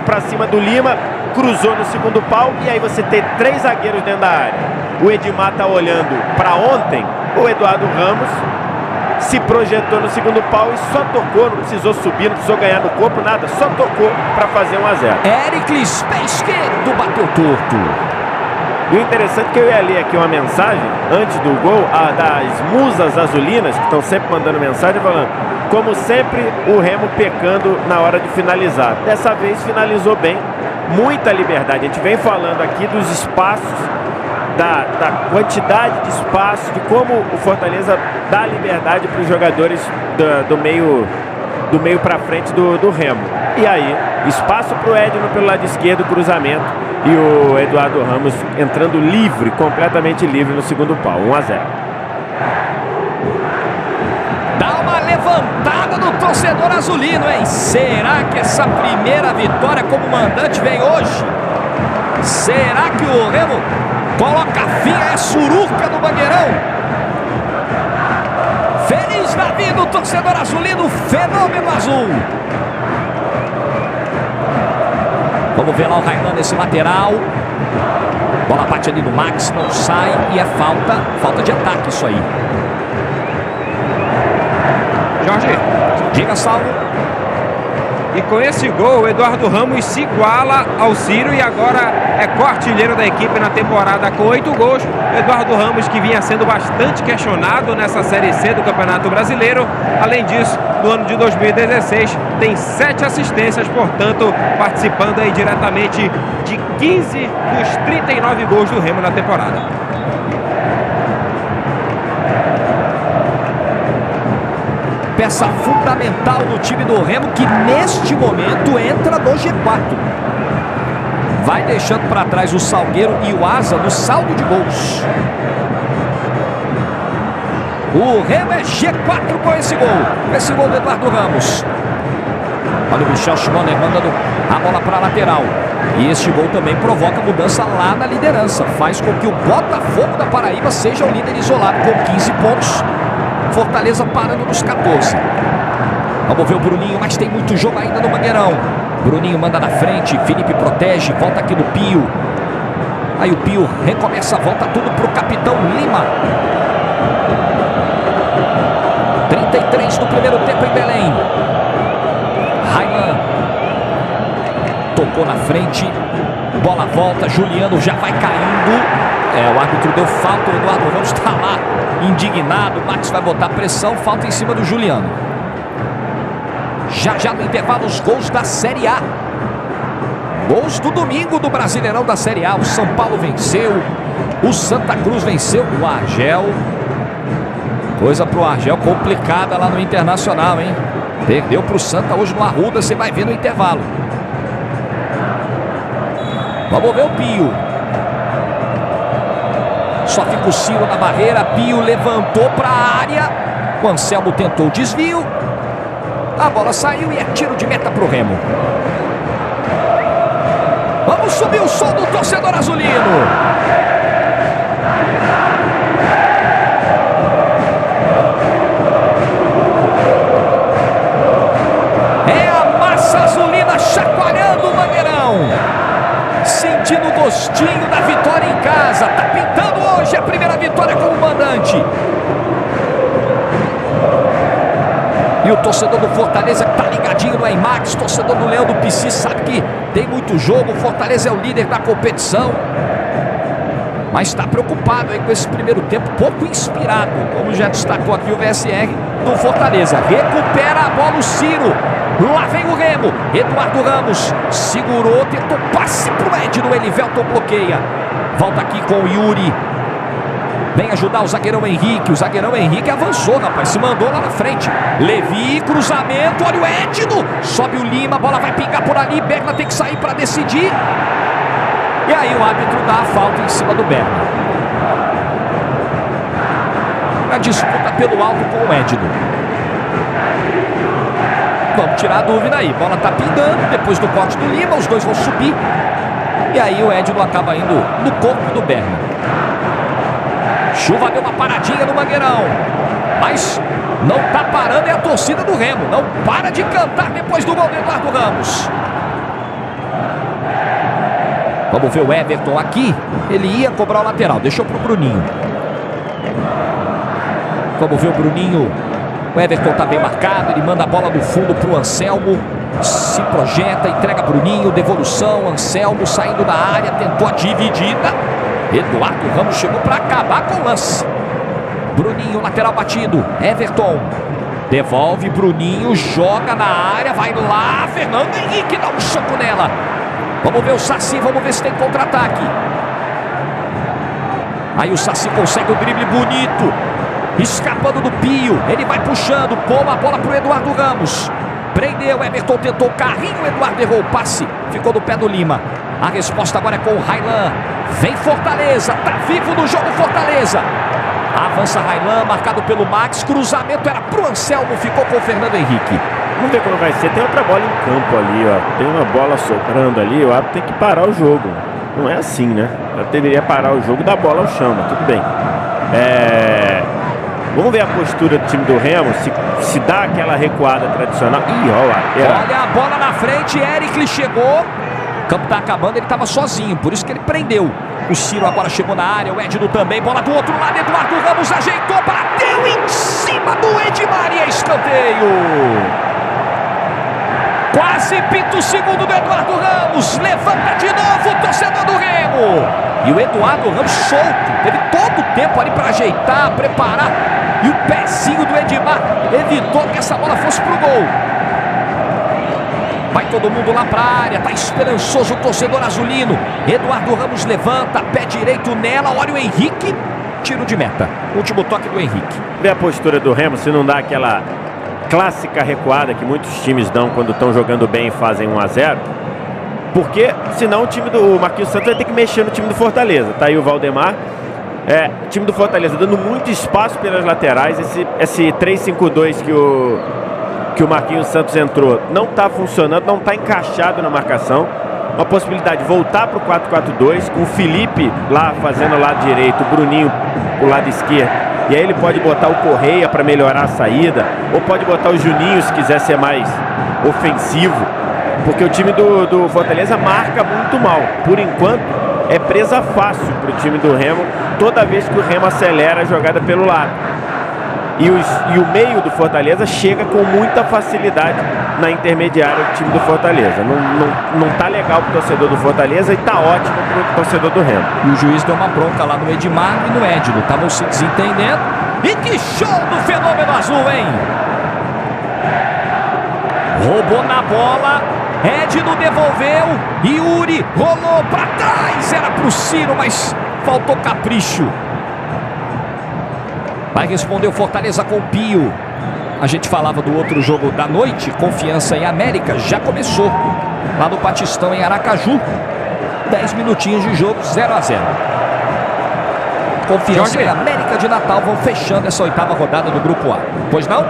para cima do Lima, cruzou no segundo pau, e aí você tem 3 zagueiros dentro da área. O Edmar tá olhando para ontem. O Eduardo Ramos se projetou no segundo pau e só tocou, não precisou subir, não precisou ganhar no corpo, nada, só tocou para fazer 1-0. Ericles, pé esquerdo, bateu torto. E o interessante é que eu ia ler aqui uma mensagem antes do gol, das musas azulinas, que estão sempre mandando mensagem falando, como sempre, o Remo pecando na hora de finalizar. Dessa vez finalizou bem, muita liberdade. A gente vem falando aqui dos espaços, da quantidade de espaço, de como o Fortaleza dá liberdade para os jogadores do meio para frente do Remo. E aí, espaço para o Edno pelo lado esquerdo, cruzamento, e o Eduardo Ramos entrando livre, completamente livre no segundo pau, 1-0. Dá uma levantada no torcedor azulino, hein? Será que essa primeira vitória como mandante vem hoje? Será que o Remo coloca fim a suruca no Mangueirão? Feliz da vida o torcedor azulino, fenômeno azul. Vamos ver lá o Rainan nesse lateral. Bola bate ali no Max, não sai e é falta de ataque isso aí. Jorge. Diga, Saulo. E com esse gol, o Eduardo Ramos se iguala ao Ciro e agora é co-artilheiro da equipe na temporada com 8 gols. Eduardo Ramos, que vinha sendo bastante questionado nessa Série C do Campeonato Brasileiro. Além disso, no ano de 2016, tem 7 assistências, portanto, participando aí diretamente de 15 dos 39 gols do Remo na temporada. Peça fundamental do time do Remo, que neste momento entra no G4. Vai deixando para trás o Salgueiro e o Asa no saldo de gols. O Remo é G4 com esse gol. Esse gol do Eduardo Ramos. Olha o Michel Schmoller mandando a bola para a lateral. E este gol também provoca mudança lá na liderança. Faz com que o Botafogo da Paraíba seja o líder isolado com 15 pontos. Fortaleza parando nos 14. Vamos ver o Bruninho, mas tem muito jogo ainda no Mangueirão. Bruninho manda na frente, Felipe protege, volta aqui no Pio. Aí o Pio recomeça, volta tudo pro capitão Lima. 33 do primeiro tempo em Belém. Rainan tocou na frente, bola volta, Juliano já vai caindo. O árbitro deu falta, o Eduardo Ramos está lá indignado. O Max vai botar pressão, falta em cima do Juliano. Já no intervalo, os gols da Série A. Gols do domingo do Brasileirão da Série A. O São Paulo venceu, o Santa Cruz venceu, o Argel. Coisa pro Argel complicada lá no Internacional, hein? Perdeu pro Santa hoje no Arruda, você vai ver no intervalo. Vamos ver o Pio. Só fica o Ciro na barreira, Pio levantou para a área. O Anselmo tentou o desvio. A bola saiu e é tiro de meta para o Remo. Vamos subir o som do torcedor azulino. É a massa azulina chacoalhando o Mangueirão. Sentindo o gostinho da vitória em casa. Tá pintando hoje a primeira vitória como mandante. E o torcedor do Fortaleza que tá ligadinho no IMAX, torcedor do Leão do PC, sabe que tem muito jogo. O Fortaleza é o líder da competição, mas está preocupado aí com esse primeiro tempo pouco inspirado, como já destacou aqui o VSR do Fortaleza. Recupera a bola o Ciro. Lá vem o Remo. Eduardo Ramos segurou, tentou passe pro Edno. Elivelton bloqueia. Volta aqui com o Yuri. Vem ajudar o zagueirão Henrique. O zagueirão Henrique avançou, rapaz. Se mandou lá na frente. Levi, cruzamento. Olha o Edno. Sobe o Lima. A bola vai pingar por ali. Berna tem que sair para decidir. E aí o árbitro dá a falta em cima do Berna. A disputa pelo alto com o Edno. Vamos tirar a dúvida aí. Bola tá pingando. Depois do corte do Lima, os dois vão subir. E aí o Edno acaba indo no corpo do Berna. Chuva deu uma paradinha no Mangueirão. Mas não tá parando, é a torcida do Remo. Não para de cantar depois do gol do Eduardo Ramos. Vamos ver o Everton aqui. Ele ia cobrar o lateral. Deixou pro Bruninho. Vamos ver o Bruninho. O Everton tá bem marcado. Ele manda a bola no fundo pro Anselmo. Se projeta, entrega Bruninho. Devolução, Anselmo saindo da área. Tentou a dividida. Eduardo Ramos chegou para acabar com o lance. Bruninho, lateral batido. Everton devolve, Bruninho joga na área. Vai lá, Fernando Henrique dá um soco nela. Vamos ver o Saci, vamos ver se tem contra-ataque. Aí o Saci consegue o drible bonito. Escapando do Pio. Ele vai puxando, pôma a bola pro Eduardo Ramos. Prendeu, Everton tentou o carrinho. Eduardo errou o passe, ficou no pé do Lima. A resposta agora é com o Rainan. Vem Fortaleza, tá vivo no jogo Fortaleza. Avança Rainan, marcado pelo Max. Cruzamento era pro Anselmo, ficou com o Fernando Henrique. Vamos ver como vai ser. Tem outra bola em campo ali, ó. Tem uma bola sobrando ali, o árbitro tem que parar o jogo. Não é assim, né? Eu deveria parar o jogo e dar bola ao chão, mas tudo bem. Vamos ver a postura do time do Remo, se dá aquela recuada tradicional. Ih, olha a bola na frente, Eric chegou. O campo tá acabando, ele estava sozinho, por isso que ele prendeu. O Ciro agora chegou na área, o Edno também, bola do outro lado, Eduardo Ramos ajeitou, bateu em cima do Edmar e é escanteio. Quase pinta o segundo do Eduardo Ramos, levanta de novo o torcedor do Remo. E o Eduardo Ramos solto, teve todo o tempo ali para ajeitar, preparar. E o pezinho do Edmar evitou que essa bola fosse pro gol. Vai todo mundo lá para a área, tá esperançoso o torcedor azulino. Eduardo Ramos levanta, pé direito nela, olha o Henrique, tiro de meta. Último toque do Henrique. Vê a postura do Remo, se não dá aquela clássica recuada que muitos times dão quando estão jogando bem e fazem 1-0. Porque senão o time do Marquinhos Santos vai ter que mexer no time do Fortaleza. Tá aí o Valdemar. O time do Fortaleza dando muito espaço pelas laterais. Esse 3-5-2 que o Marquinhos Santos entrou não está funcionando, não está encaixado na marcação. Uma possibilidade de voltar para o 4-4-2 com o Felipe lá fazendo o lado direito, o Bruninho o lado esquerdo. E aí ele pode botar o Correia para melhorar a saída, ou pode botar o Juninho se quiser ser mais ofensivo, porque o time do Fortaleza marca muito mal. Por enquanto é presa fácil para o time do Remo toda vez que o Remo acelera a jogada pelo lado. E o meio do Fortaleza chega com muita facilidade na intermediária do time do Fortaleza. Não tá legal pro torcedor do Fortaleza e tá ótimo pro torcedor do Remo. E o juiz deu uma bronca lá no Edmar e no Edno. Estavam se desentendendo. E que show do Fenômeno Azul, hein? Roubou na bola. Edno devolveu. Yuri rolou pra trás. Era pro Ciro, mas faltou capricho. Vai responder o Fortaleza com o Pio. A gente falava do outro jogo da noite, Confiança em América, já começou. Lá no Batistão, em Aracaju. 10 minutinhos de jogo, 0-0. Confiança em América de Natal vão fechando essa 8ª rodada do Grupo A. Pois não?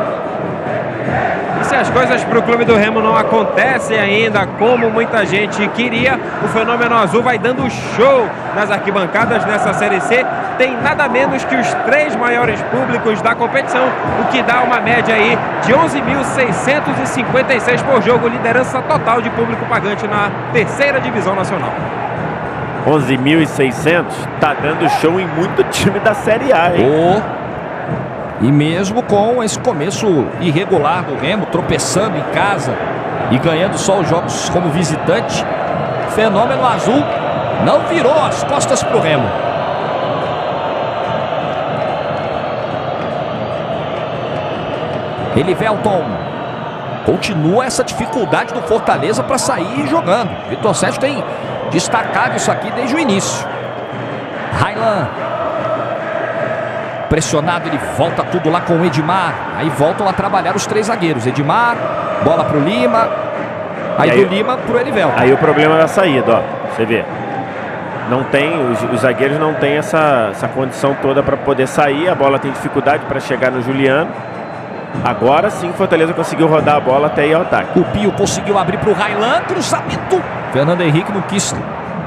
E se as coisas para o clube do Remo não acontecem ainda como muita gente queria, o Fenômeno Azul vai dando show nas arquibancadas nessa Série C. Tem nada menos que os 3 maiores públicos da competição, o que dá uma média aí de 11.656 por jogo, liderança total de público pagante na 3ª divisão nacional. 11.600 tá dando show em muito time da Série A, hein? E mesmo com esse começo irregular do Remo, tropeçando em casa e ganhando só os jogos como visitante, Fenômeno Azul não virou as costas pro Remo. Elivelton. Continua essa dificuldade do Fortaleza para sair jogando. Vitor Sérgio tem destacado isso aqui desde o início. Raylan. Pressionado, ele volta tudo lá com o Edmar. Aí voltam a trabalhar os 3 zagueiros. Edmar, bola pro Lima. Aí do Lima pro Elivelton. Aí o problema da saída, ó. Você vê. Não tem, os zagueiros não têm essa condição toda para poder sair. A bola tem dificuldade para chegar no Juliano. Agora sim, Fortaleza conseguiu rodar a bola até ir ao ataque. O Pio conseguiu abrir para o Raylan, cruzamento. Fernando Henrique não quis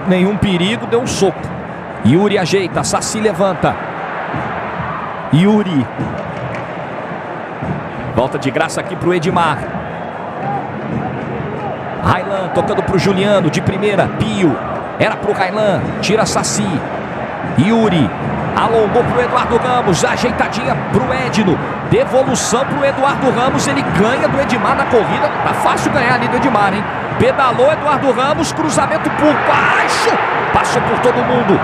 nenhum perigo, deu um soco. Yuri ajeita, Saci levanta. Yuri. Volta de graça aqui para o Edmar. Raylan tocando para o Juliano, de primeira, Pio. Era para o Raylan, tira Saci. Yuri. Alongou para o Eduardo Ramos, ajeitadinha para o Edno. Devolução para o Eduardo Ramos, ele ganha do Edmar na corrida. Tá fácil ganhar ali do Edmar, hein? Pedalou Eduardo Ramos, cruzamento por baixo. Passou por todo mundo.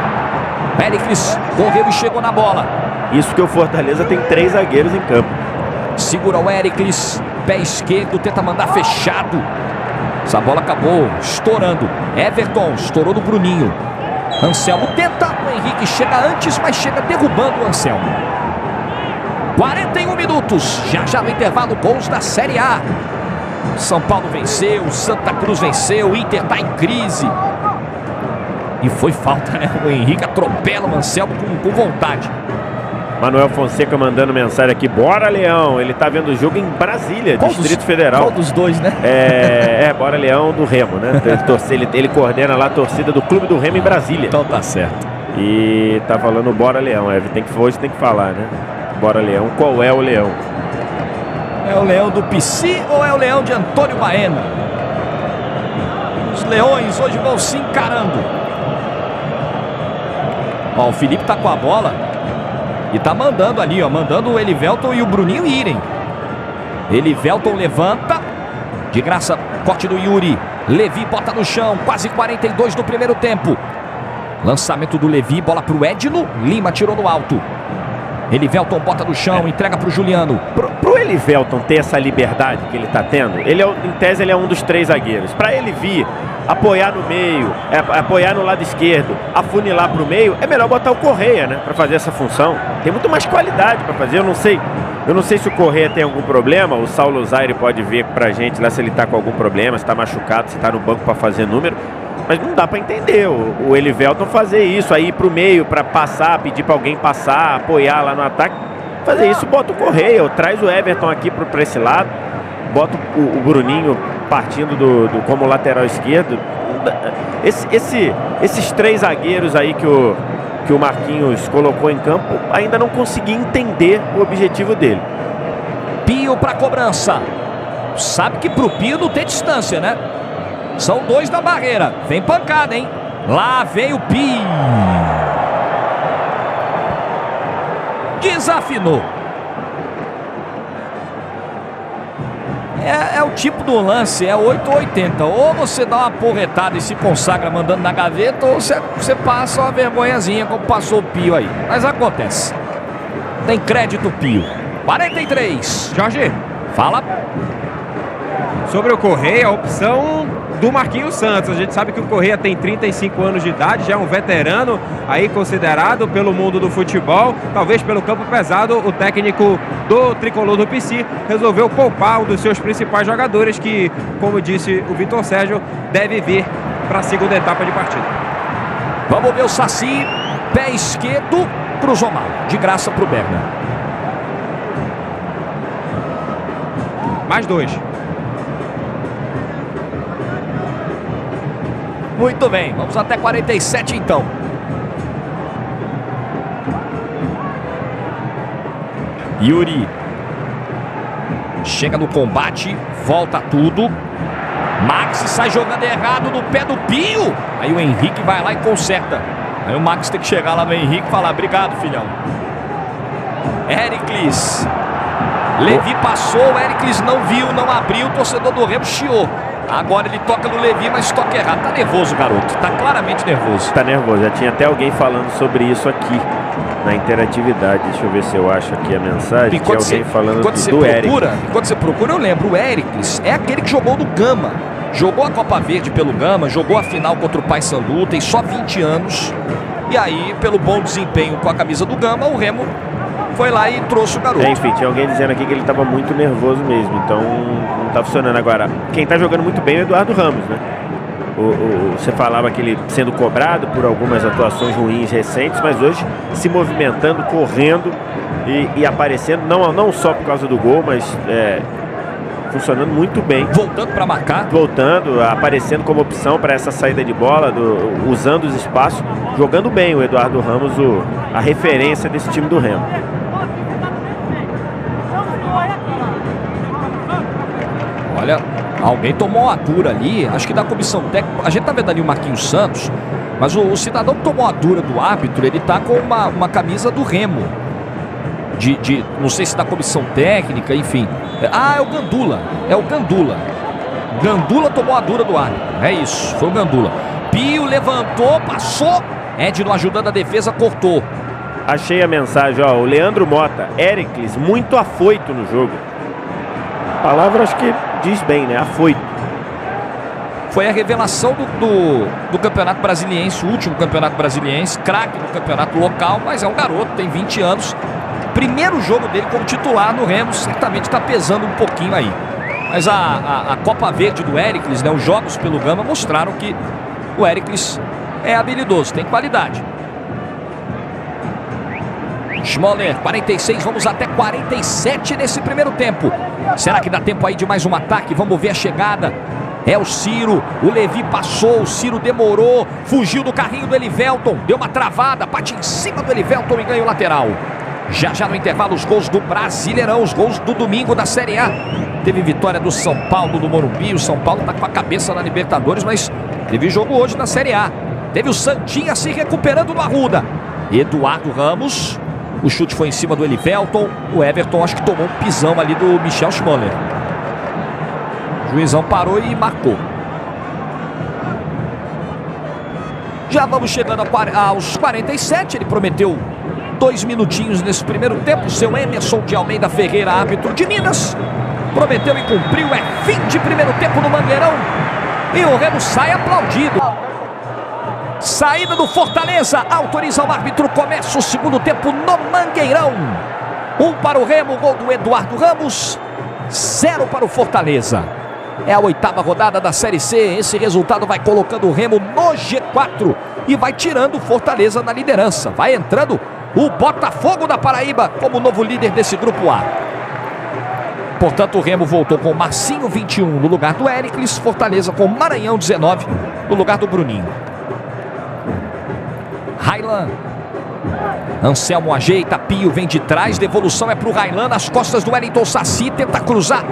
Péricles correu e chegou na bola. Isso que o Fortaleza tem 3 zagueiros em campo. Segura o Péricles, pé esquerdo, tenta mandar fechado. Essa bola acabou estourando. Everton estourou no Bruninho. Anselmo tenta, o Henrique chega antes, mas chega derrubando o Anselmo. 41 minutos, já no intervalo, gols da Série A. São Paulo venceu, Santa Cruz venceu, Inter tá em crise. E foi falta, né? O Henrique atropela o Anselmo com vontade. Manuel Fonseca mandando mensagem aqui. Bora, Leão. Ele tá vendo o jogo em Brasília, Distrito Federal. Qual dos dois, né? Bora, Leão do Remo, né? Ele coordena lá a torcida do Clube do Remo em Brasília. Então tá certo. E tá falando bora, Leão. Hoje tem que falar, né? Bora, Leão. Qual é o Leão? É o Leão do Pici ou é o Leão de Antônio Baena? Os leões hoje vão se encarando. Ó, o Felipe tá com a bola. E tá mandando ali, ó. Mandando o Elivelton e o Bruninho irem. Elivelton levanta. De graça, corte do Yuri. Levi bota no chão. Quase 42 do primeiro tempo. Lançamento do Levi. Bola pro Edno. Lima tirou no alto. Elivelton bota no chão. Entrega pro Juliano. Pro Elivelton ter essa liberdade que ele tá tendo, em tese ele é um dos 3 zagueiros. Pra ele vir apoiar no meio, apoiar no lado esquerdo, afunilar pro meio, é melhor botar o Correia, né? Pra fazer essa função. Tem muito mais qualidade pra fazer. Eu não sei se o Correia tem algum problema. O Saulo Zaire pode ver pra gente lá se ele tá com algum problema, se tá machucado, se tá no banco pra fazer número. Mas não dá pra entender o Elivelton fazer isso, aí ir pro meio pra passar, pedir pra alguém passar, apoiar lá no ataque. Fazer isso, bota o Correia, ou traz o Everton aqui pra esse lado, bota o Bruninho partindo como lateral esquerdo. Esses 3 zagueiros aí que o Marquinhos colocou em campo, ainda não consegui entender o objetivo dele. Pio pra cobrança. Sabe que pro Pio não tem distância, né? São 2 da barreira. Vem pancada, hein? Lá vem o Pio. Desafinou. É o tipo do lance, é 8 ou 80. Ou você dá uma porretada e se consagra mandando na gaveta, ou você passa uma vergonhazinha como passou o Pio aí. Mas acontece. Tem crédito Pio. 43. Jorge, fala. Sobre o Correia, a opção do Marquinhos Santos. A gente sabe que o Correia tem 35 anos de idade, já é um veterano aí considerado pelo mundo do futebol, talvez pelo campo pesado. O técnico do tricolor do Pici resolveu poupar um dos seus principais jogadores que, como disse o Vitor Sérgio, deve vir para a segunda etapa de partida. Vamos ver o Saci, pé esquerdo, cruzou mal, de graça para o Berna. Mais 2. Muito bem, vamos até 47 então. Yuri chega no combate, volta tudo. Max sai jogando errado no pé do Pio. Aí o Henrique vai lá e conserta. Aí o Max tem que chegar lá no Henrique e falar: obrigado, filhão. Éricles. Levi passou, o Éricles não viu, não abriu, o torcedor do Remo chiou. Agora ele toca no Levi, mas toca errado. Tá nervoso, garoto. Tá claramente nervoso. Tá nervoso. Já tinha até alguém falando sobre isso aqui na interatividade. Deixa eu ver se eu acho aqui a mensagem. Tinha alguém falando do Éricles. Enquanto você procura, eu lembro. O Éricles é aquele que jogou no Gama. Jogou a Copa Verde pelo Gama, jogou a final contra o Paysandu, tem só 20 anos. E aí, pelo bom desempenho com a camisa do Gama, o Remo foi lá e trouxe o garoto. Enfim, tinha alguém dizendo aqui que ele estava muito nervoso mesmo, então não tá funcionando. Agora, quem tá jogando muito bem é o Eduardo Ramos, né? Você falava que ele sendo cobrado por algumas atuações ruins recentes, mas hoje se movimentando, correndo e aparecendo, não só por causa do gol, mas funcionando muito bem. Voltando para marcar. Voltando, aparecendo como opção para essa saída de bola, usando os espaços, jogando bem o Eduardo Ramos, a referência desse time do Remo. Olha, alguém tomou uma dura ali, acho que da comissão técnica. A gente tá vendo ali o Marquinhos Santos, mas o cidadão que tomou a dura do árbitro, ele tá com uma camisa do Remo. Não sei se da comissão técnica, enfim. É o Gandula. É o Gandula. Gandula tomou a dura do árbitro. É isso, foi o Gandula. Pio levantou, passou. Edno ajudando a defesa, cortou. Achei a mensagem, ó. O Leandro Mota, Éricles, muito afoito no jogo. Palavras que diz bem, né? Afoito. Foi a revelação do Campeonato Brasiliense, o último Campeonato Brasiliense, craque do campeonato local, mas é um garoto, tem 20 anos. Primeiro jogo dele como titular no Remo, certamente está pesando um pouquinho aí. Mas a Copa Verde do Éricles, né, os jogos pelo Gama mostraram que o Éricles é habilidoso, tem qualidade. Smoller, 46, vamos até 47 nesse primeiro tempo. Será que dá tempo aí de mais um ataque? Vamos ver a chegada. É o Ciro, o Levi passou, o Ciro demorou, fugiu do carrinho do Elivelton, deu uma travada, bate em cima do Elivelton e ganha o lateral. Já no intervalo, os gols do Brasileirão, os gols do domingo da Série A. Teve vitória do São Paulo, do Morumbi. O São Paulo tá com a cabeça na Libertadores, mas teve jogo hoje na Série A. Teve o Santinha se recuperando no Arruda. Eduardo Ramos, o chute foi em cima do Elivelton. O Everton acho que tomou um pisão ali do Michel Smoller. O juizão parou e marcou. Já vamos chegando aos 47, ele prometeu 2 minutinhos nesse primeiro tempo. Seu Emerson de Almeida Ferreira, árbitro de Minas, prometeu e cumpriu. É fim de primeiro tempo no Mangueirão e o Remo sai aplaudido. Saída do Fortaleza, autoriza o árbitro, começa o segundo tempo no Mangueirão. 1 para o Remo, gol do Eduardo Ramos, 0 para o Fortaleza. É a 8ª rodada da Série C. Esse resultado vai colocando o Remo no G4 e vai tirando o Fortaleza na liderança. Vai entrando o Botafogo da Paraíba como novo líder desse grupo A. Portanto, o Remo voltou com Marcinho 21 no lugar do Éricles, Fortaleza com Maranhão 19 no lugar do Bruninho. Railan, Anselmo ajeita, Pio vem de trás, devolução é para o Railan nas costas do Wellington Saci, tenta cruzar,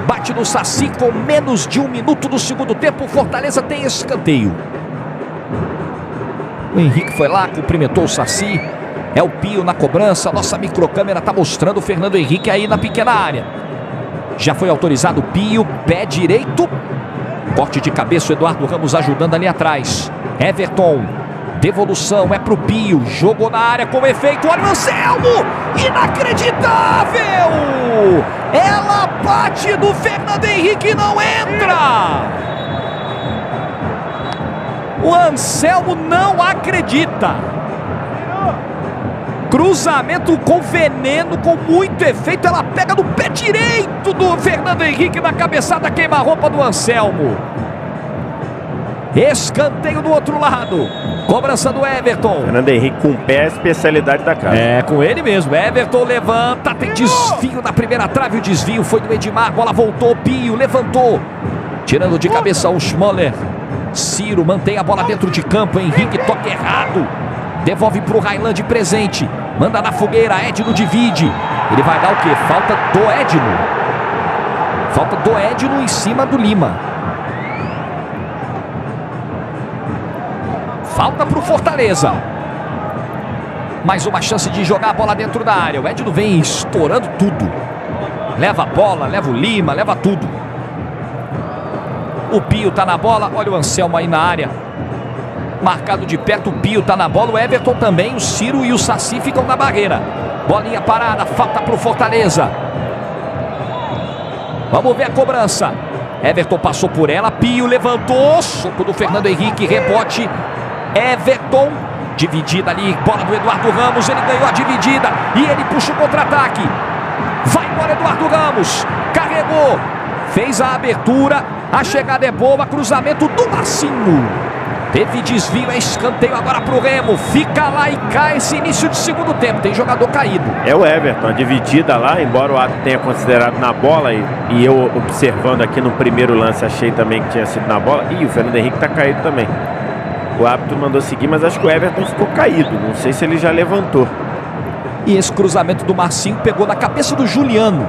bate no Saci com menos de 1 minuto do segundo tempo. Fortaleza tem escanteio. O Henrique foi lá, cumprimentou o Saci. É o Pio na cobrança. Nossa microcâmera está mostrando o Fernando Henrique aí na pequena área. Já foi autorizado o Pio, pé direito. Corte de cabeça, o Eduardo Ramos ajudando ali atrás. Everton, devolução é pro Pio. Jogou na área com efeito. Olha o Anselmo! Inacreditável! Ela bate do Fernando Henrique e não entra! O Anselmo não acredita. Cruzamento com veneno, com muito efeito. Ela pega no pé direito do Fernando Henrique na cabeçada, queima-roupa do Anselmo. Escanteio do outro lado. Cobrança do Everton. Fernando Henrique com o pé, a especialidade da casa. É, com ele mesmo. Everton levanta, tem desvio na primeira trave. O desvio foi do Edmar. Bola voltou, Pio levantou. Tirando de cabeça o Smoller. Ciro mantém a bola dentro de campo. Henrique toca errado. Devolve para o Railan de presente. Manda na fogueira, Edno divide. Ele vai dar o quê? Falta do Edno. Falta do Edno em cima do Lima. Falta para o Fortaleza. Mais uma chance de jogar a bola dentro da área. O Edno vem estourando tudo. Leva a bola, leva o Lima, leva tudo. O Pio tá na bola. Olha o Anselmo aí na área. Marcado de perto, o Pio tá na bola. O Everton também. O Ciro e o Saci ficam na barreira. Bolinha parada. Falta pro Fortaleza. Vamos ver a cobrança. Everton passou por ela. Pio levantou. Soco do Fernando Henrique. Rebote. Everton. Dividida ali. Bola do Eduardo Ramos. Ele ganhou a dividida. E ele puxa o contra-ataque. Vai embora Eduardo Ramos. Carregou. Fez a abertura. A chegada é boa. Cruzamento do Marcinho. Teve desvio, é escanteio agora pro Remo. Fica lá e cai esse início de segundo tempo. Tem jogador caído. É o Everton, a dividida lá, embora o ato tenha considerado na bola. E eu observando aqui no primeiro lance, achei também que tinha sido na bola. E o Fernando Henrique tá caído também. O árbitro mandou seguir, mas acho que o Everton ficou caído. Não sei se ele já levantou. E esse cruzamento do Marcinho pegou na cabeça do Juliano.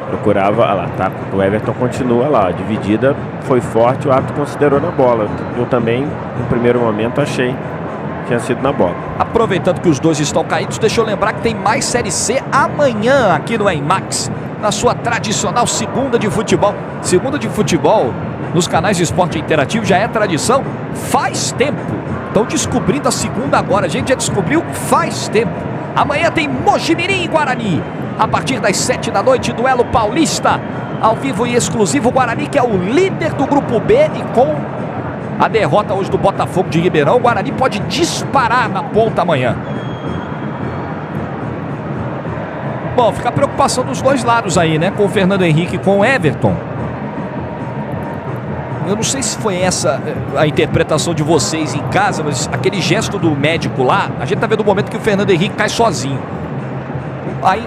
Procurava, lá, tá? O Everton continua lá, a dividida foi forte, o árbitro considerou na bola. Eu também, no primeiro momento, achei que tinha sido na bola. Aproveitando que os dois estão caídos, deixa eu lembrar que tem mais Série C amanhã aqui no ENMAX, na sua tradicional segunda de futebol. Segunda de futebol, nos canais de esporte interativo, já é tradição faz tempo. Estão descobrindo a segunda agora, a gente já descobriu faz tempo. Amanhã tem Mojimirim e Guarani. A partir das 7 da noite, duelo paulista, ao vivo e exclusivo. Guarani, que é o líder do grupo B, e com a derrota hoje do Botafogo de Ribeirão, o Guarani pode disparar na ponta amanhã. Bom, fica a preocupação dos dois lados aí, né? Com o Fernando Henrique e com o Everton. eu não sei se foi essa a interpretação de vocês em casa, mas aquele gesto do médico lá, a gente tá vendo o momento que o Fernando Henrique cai sozinho.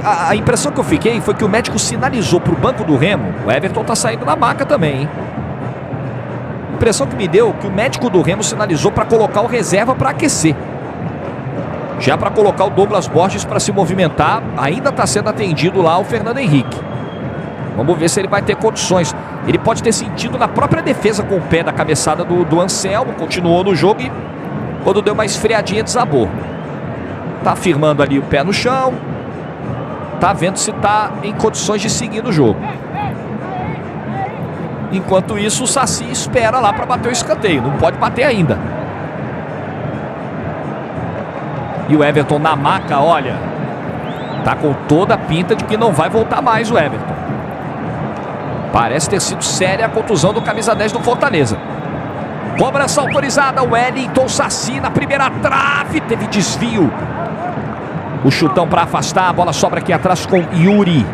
A impressão que eu fiquei foi que o médico sinalizou pro banco do Remo. O Everton tá saindo na maca também, hein? A impressão que me deu que o médico do Remo sinalizou para colocar o reserva para aquecer. Já para colocar o Douglas Borges para se movimentar, ainda está sendo atendido lá o Fernando Henrique. Vamos ver se ele vai ter condições. Ele pode ter sentido na própria defesa com o pé da cabeçada do Anselmo, continuou no jogo e quando deu uma esfriadinha desabou. Tá firmando ali o pé no chão, tá vendo se tá em condições de seguir no jogo. Enquanto isso, o Saci espera lá para bater o escanteio, não pode bater ainda. E o Everton na maca, olha, tá com toda a pinta de que não vai voltar mais o Everton. Parece ter sido séria a contusão do camisa 10 do Fortaleza. Cobrança autorizada, o Wellington Saci na primeira trave, teve desvio. O chutão para afastar, a bola sobra aqui atrás com Yuri.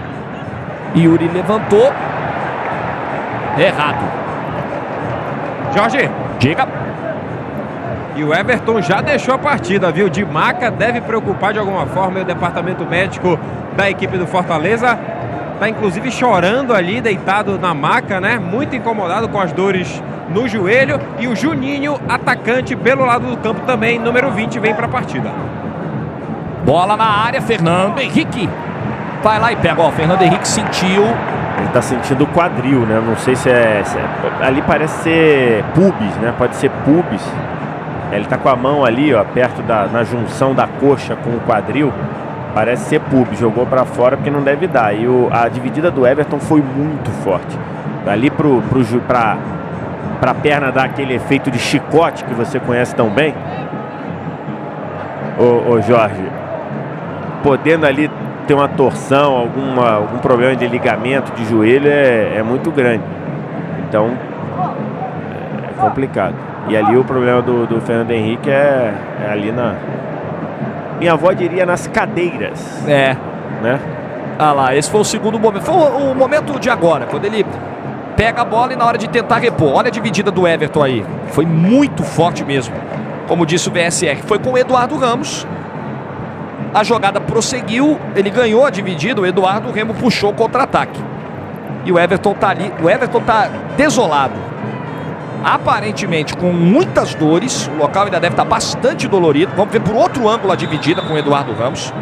Yuri levantou. Errado. Jorge. Diga. E o Everton já deixou a partida, viu? De maca, deve preocupar de alguma forma o departamento médico da equipe do Fortaleza. Tá inclusive chorando ali, deitado na maca, né? Muito incomodado com as dores no joelho. E o Juninho, atacante pelo lado do campo também, número 20, vem para a partida. Bola na área, Fernando Henrique. Vai lá e pega, ó, o Fernando Henrique sentiu. Ele tá sentindo o quadril, né? Não sei se é... Ali parece ser pubis, né? Pode ser pubis. Ele tá com a mão ali, ó, perto na junção da coxa com o quadril. Parece ser pubis. Jogou para fora porque não deve dar. E a dividida do Everton foi muito forte. Ali pra perna dar aquele efeito de chicote que você conhece tão bem. Ô Jorge, podendo ali ter uma torção, algum problema de ligamento de joelho é muito grande. Então é complicado. E ali o problema do Fernando Henrique é ali na... Minha avó diria nas cadeiras. É. Né? Ah lá, esse foi o segundo momento. Foi o momento de agora, quando ele pega a bola e na hora de tentar repor. Olha a dividida do Everton aí. Foi muito forte mesmo. Como disse o VSR, foi com o Eduardo Ramos. A jogada prosseguiu, ele ganhou a dividida, o Eduardo Remo puxou o contra-ataque. E o Everton tá ali, o Everton tá desolado. Aparentemente com muitas dores, o local ainda deve estar bastante dolorido. Vamos ver por outro ângulo a dividida com o Eduardo Ramos.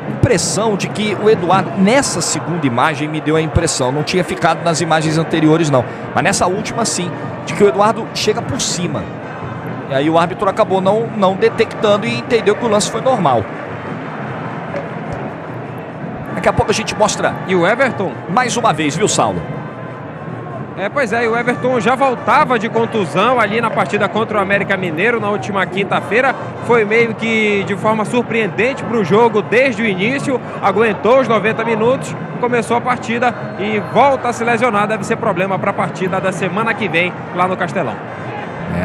Impressão de que o Eduardo, nessa segunda imagem, me deu a impressão, não tinha ficado nas imagens anteriores não, mas nessa última sim, de que o Eduardo chega por cima. E aí o árbitro acabou não detectando e entendeu que o lance foi normal. Daqui a pouco a gente mostra. E o Everton? Mais uma vez, viu, Saulo? Pois é, e o Everton já voltava de contusão ali na partida contra o América Mineiro na última quinta-feira. Foi meio que de forma surpreendente para o jogo desde o início. Aguentou os 90 minutos, começou a partida e volta a se lesionar. Deve ser problema para a partida da semana que vem lá no Castelão.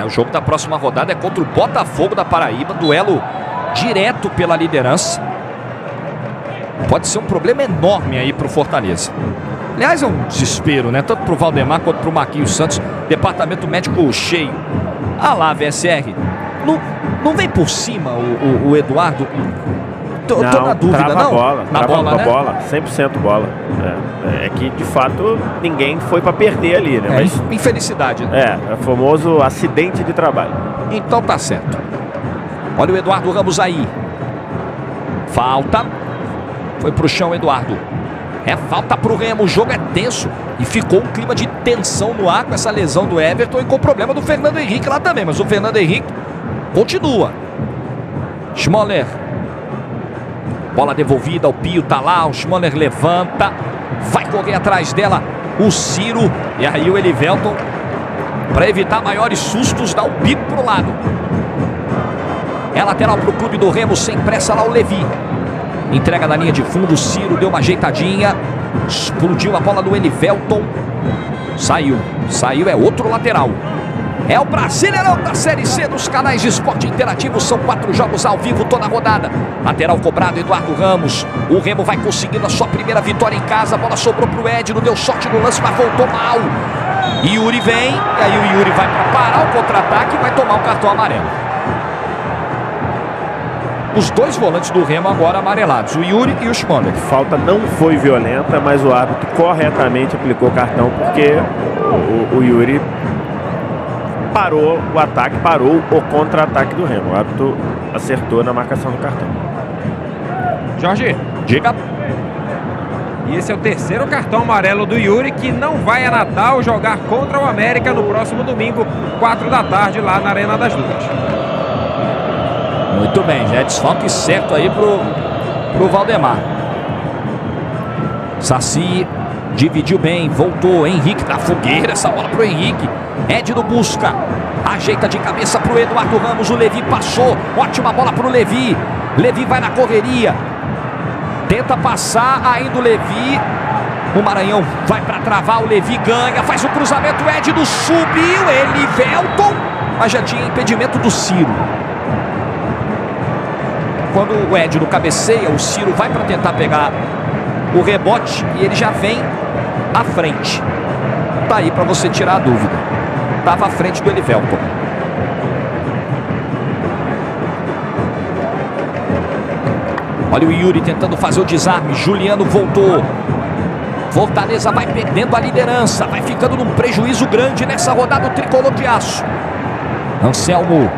O jogo da próxima rodada é contra o Botafogo da Paraíba. Duelo direto pela liderança. Pode ser um problema enorme aí para o Fortaleza. Aliás, é um desespero, né? Tanto para o Valdemar quanto para o Marquinhos Santos. Departamento médico cheio. Ah lá, VSR. Não vem por cima o Eduardo? Tô na dúvida, trava não? Bola, na bola, né? Bola, 100% bola. É que, de fato, ninguém foi para perder ali, né? Mas, infelicidade, né? É o famoso acidente de trabalho. Então tá certo. Olha o Eduardo Ramos aí. Falta. Foi pro chão, Eduardo. É falta pro Remo, o jogo é tenso. E ficou um clima de tensão no ar com essa lesão do Everton e com o problema do Fernando Henrique lá também. Mas o Fernando Henrique continua. Schmoller. Bola devolvida, o Pio tá lá, o Schmoller levanta. Vai correr atrás dela o Ciro. E aí o Elivelton, para evitar maiores sustos, dá o bico pro lado. É lateral pro clube do Remo, sem pressa lá o Levi. Entrega na linha de fundo, o Ciro deu uma ajeitadinha. Explodiu a bola do Elivelton. Saiu, é outro lateral. É o Brasileirão da Série C dos canais de esporte interativo. São 4 jogos ao vivo toda a rodada. Lateral cobrado, Eduardo Ramos. O Remo vai conseguindo a sua primeira vitória em casa. A bola sobrou pro Edno, deu sorte no lance, mas voltou mal. Yuri vem, e aí o Yuri vai para parar o contra-ataque e vai tomar um cartão amarelo. Os dois volantes do Remo agora amarelados, o Yuri e o Schmoller. Falta não foi violenta, mas o árbitro corretamente aplicou o cartão porque o Yuri parou o ataque, parou o contra-ataque do Remo. O árbitro acertou na marcação do cartão. Jorge, Diga. e esse é o terceiro cartão amarelo do Yuri, que não vai a Natal jogar contra o América no próximo domingo, 4 da tarde, lá na Arena das Dunas. Muito bem, já é desfalque certo aí pro Valdemar. Saci dividiu bem, voltou, Henrique da fogueira, essa bola pro Henrique. Edno busca, ajeita de cabeça pro Eduardo Ramos, o Levi passou, ótima bola pro Levi. Levi vai na correria, tenta passar ainda o Levi. O Maranhão vai para travar, o Levi ganha, faz o cruzamento, o Edno subiu, Elivelton, mas já tinha impedimento do Ciro. Quando o Edno cabeceia, o Ciro vai para tentar pegar o rebote e ele já vem à frente. Tá aí para você tirar a dúvida. Estava à frente do Elivelton. Olha o Yuri tentando fazer o desarme. Juliano voltou. Fortaleza vai perdendo a liderança. Vai ficando num prejuízo grande nessa rodada, o tricolor de aço. Anselmo.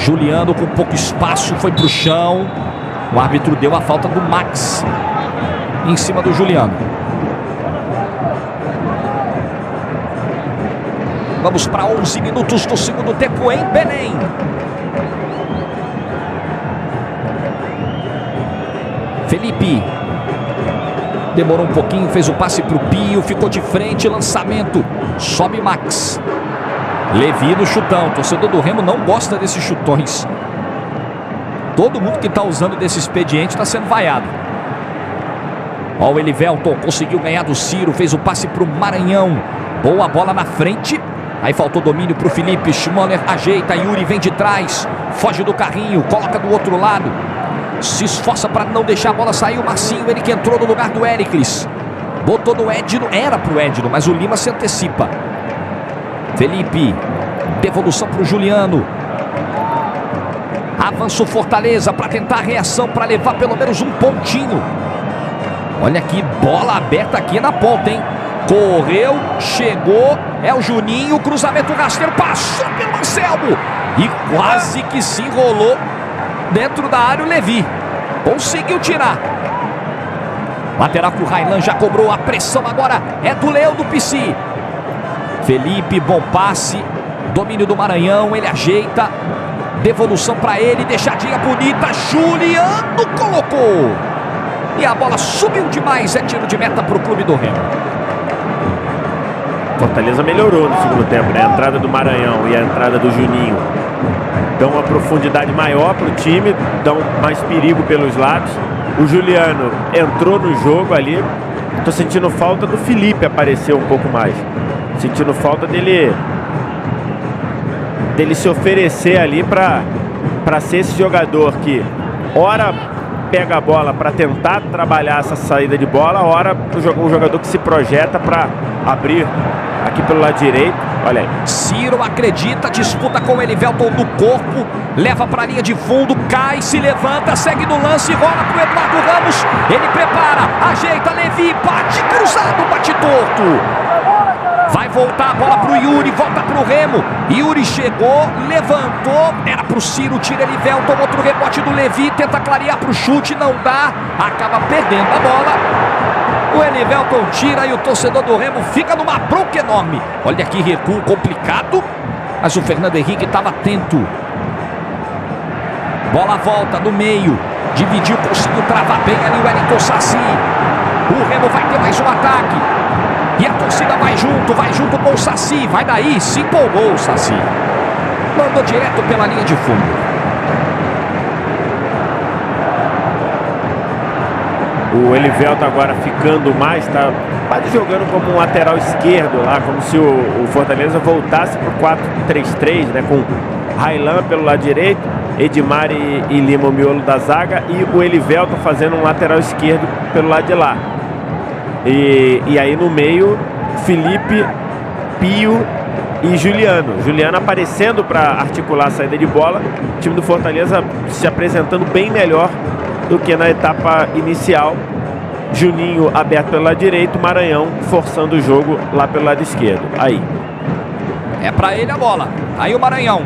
Juliano com pouco espaço foi pro chão. O árbitro deu a falta do Max em cima do Juliano. Vamos para 11 minutos do segundo tempo em Belém. Felipe demorou um pouquinho, fez o passe para o Pio, ficou de frente, lançamento, sobe Max. Levi no chutão, o torcedor do Remo não gosta desses chutões. Todo mundo que está usando desse expediente está sendo vaiado. Ó, o Elivelton conseguiu ganhar do Ciro, fez o passe para o Maranhão. Boa bola na frente. Aí faltou domínio para o Felipe. Schmoller ajeita, Yuri vem de trás, foge do carrinho, coloca do outro lado. Se esforça para não deixar a bola sair. O Marcinho, ele que entrou no lugar do Éricles. Botou no Edno, era pro Edno, mas o Lima se antecipa. Felipe, devolução para o Juliano. Avança o Fortaleza para tentar a reação, para levar pelo menos um pontinho. Olha aqui, bola aberta aqui na ponta, hein? Correu, chegou, é o Juninho, cruzamento rasteiro, passou pelo Anselmo. E quase que se enrolou dentro da área o Levi. Conseguiu tirar. Lateral que o Railan já cobrou, a pressão agora é do Leão do Pici. Felipe, bom passe, domínio do Maranhão, ele ajeita, devolução para ele, deixadinha bonita, Juliano colocou. E a bola subiu demais, é tiro de meta para o clube do Remo. Fortaleza melhorou no segundo tempo, né? A entrada do Maranhão e a entrada do Juninho dão uma profundidade maior para o time, dão mais perigo pelos lados. O Juliano entrou no jogo ali. Estou sentindo falta do Felipe aparecer um pouco mais. Sentindo falta dele se oferecer ali para ser esse jogador que ora pega a bola para tentar trabalhar essa saída de bola, ora um jogador que se projeta para abrir aqui pelo lado direito. Olha aí. Ciro acredita, disputa com o Elivelton no corpo, leva para a linha de fundo, cai, se levanta, segue no lance, rola pro Eduardo Ramos, ele prepara, ajeita, Levi, bate cruzado, bate torto. Vai voltar a bola pro Yuri, volta pro Remo. Yuri chegou, levantou, era pro Ciro, tira Elivelton, outro rebote do Levi, tenta clarear pro chute, não dá, acaba perdendo a bola. O Elivelton tira e o torcedor do Remo fica numa bronca enorme. Olha aqui, recuo complicado, mas o Fernando Henrique estava atento. Bola volta no meio, dividiu, conseguiu travar bem ali o Wellington Saci. O Remo vai ter mais um ataque. E a torcida vai junto com o Saci. Vai daí, se empolgou o Saci. Mandou direto pela linha de fundo. O Elivelton agora ficando mais, está quase jogando como um lateral esquerdo lá, como se o Fortaleza voltasse para o 4-3-3, né, com Raylan pelo lado direito, Edmar e Lima o miolo da zaga e o Elivelton fazendo um lateral esquerdo pelo lado de lá. E aí no meio, Felipe, Pio e Juliano. Juliano aparecendo para articular a saída de bola. O time do Fortaleza se apresentando bem melhor do que na etapa inicial. Juninho aberto pelo lado direito, Maranhão forçando o jogo lá pelo lado esquerdo. Aí. É para ele a bola. Aí o Maranhão.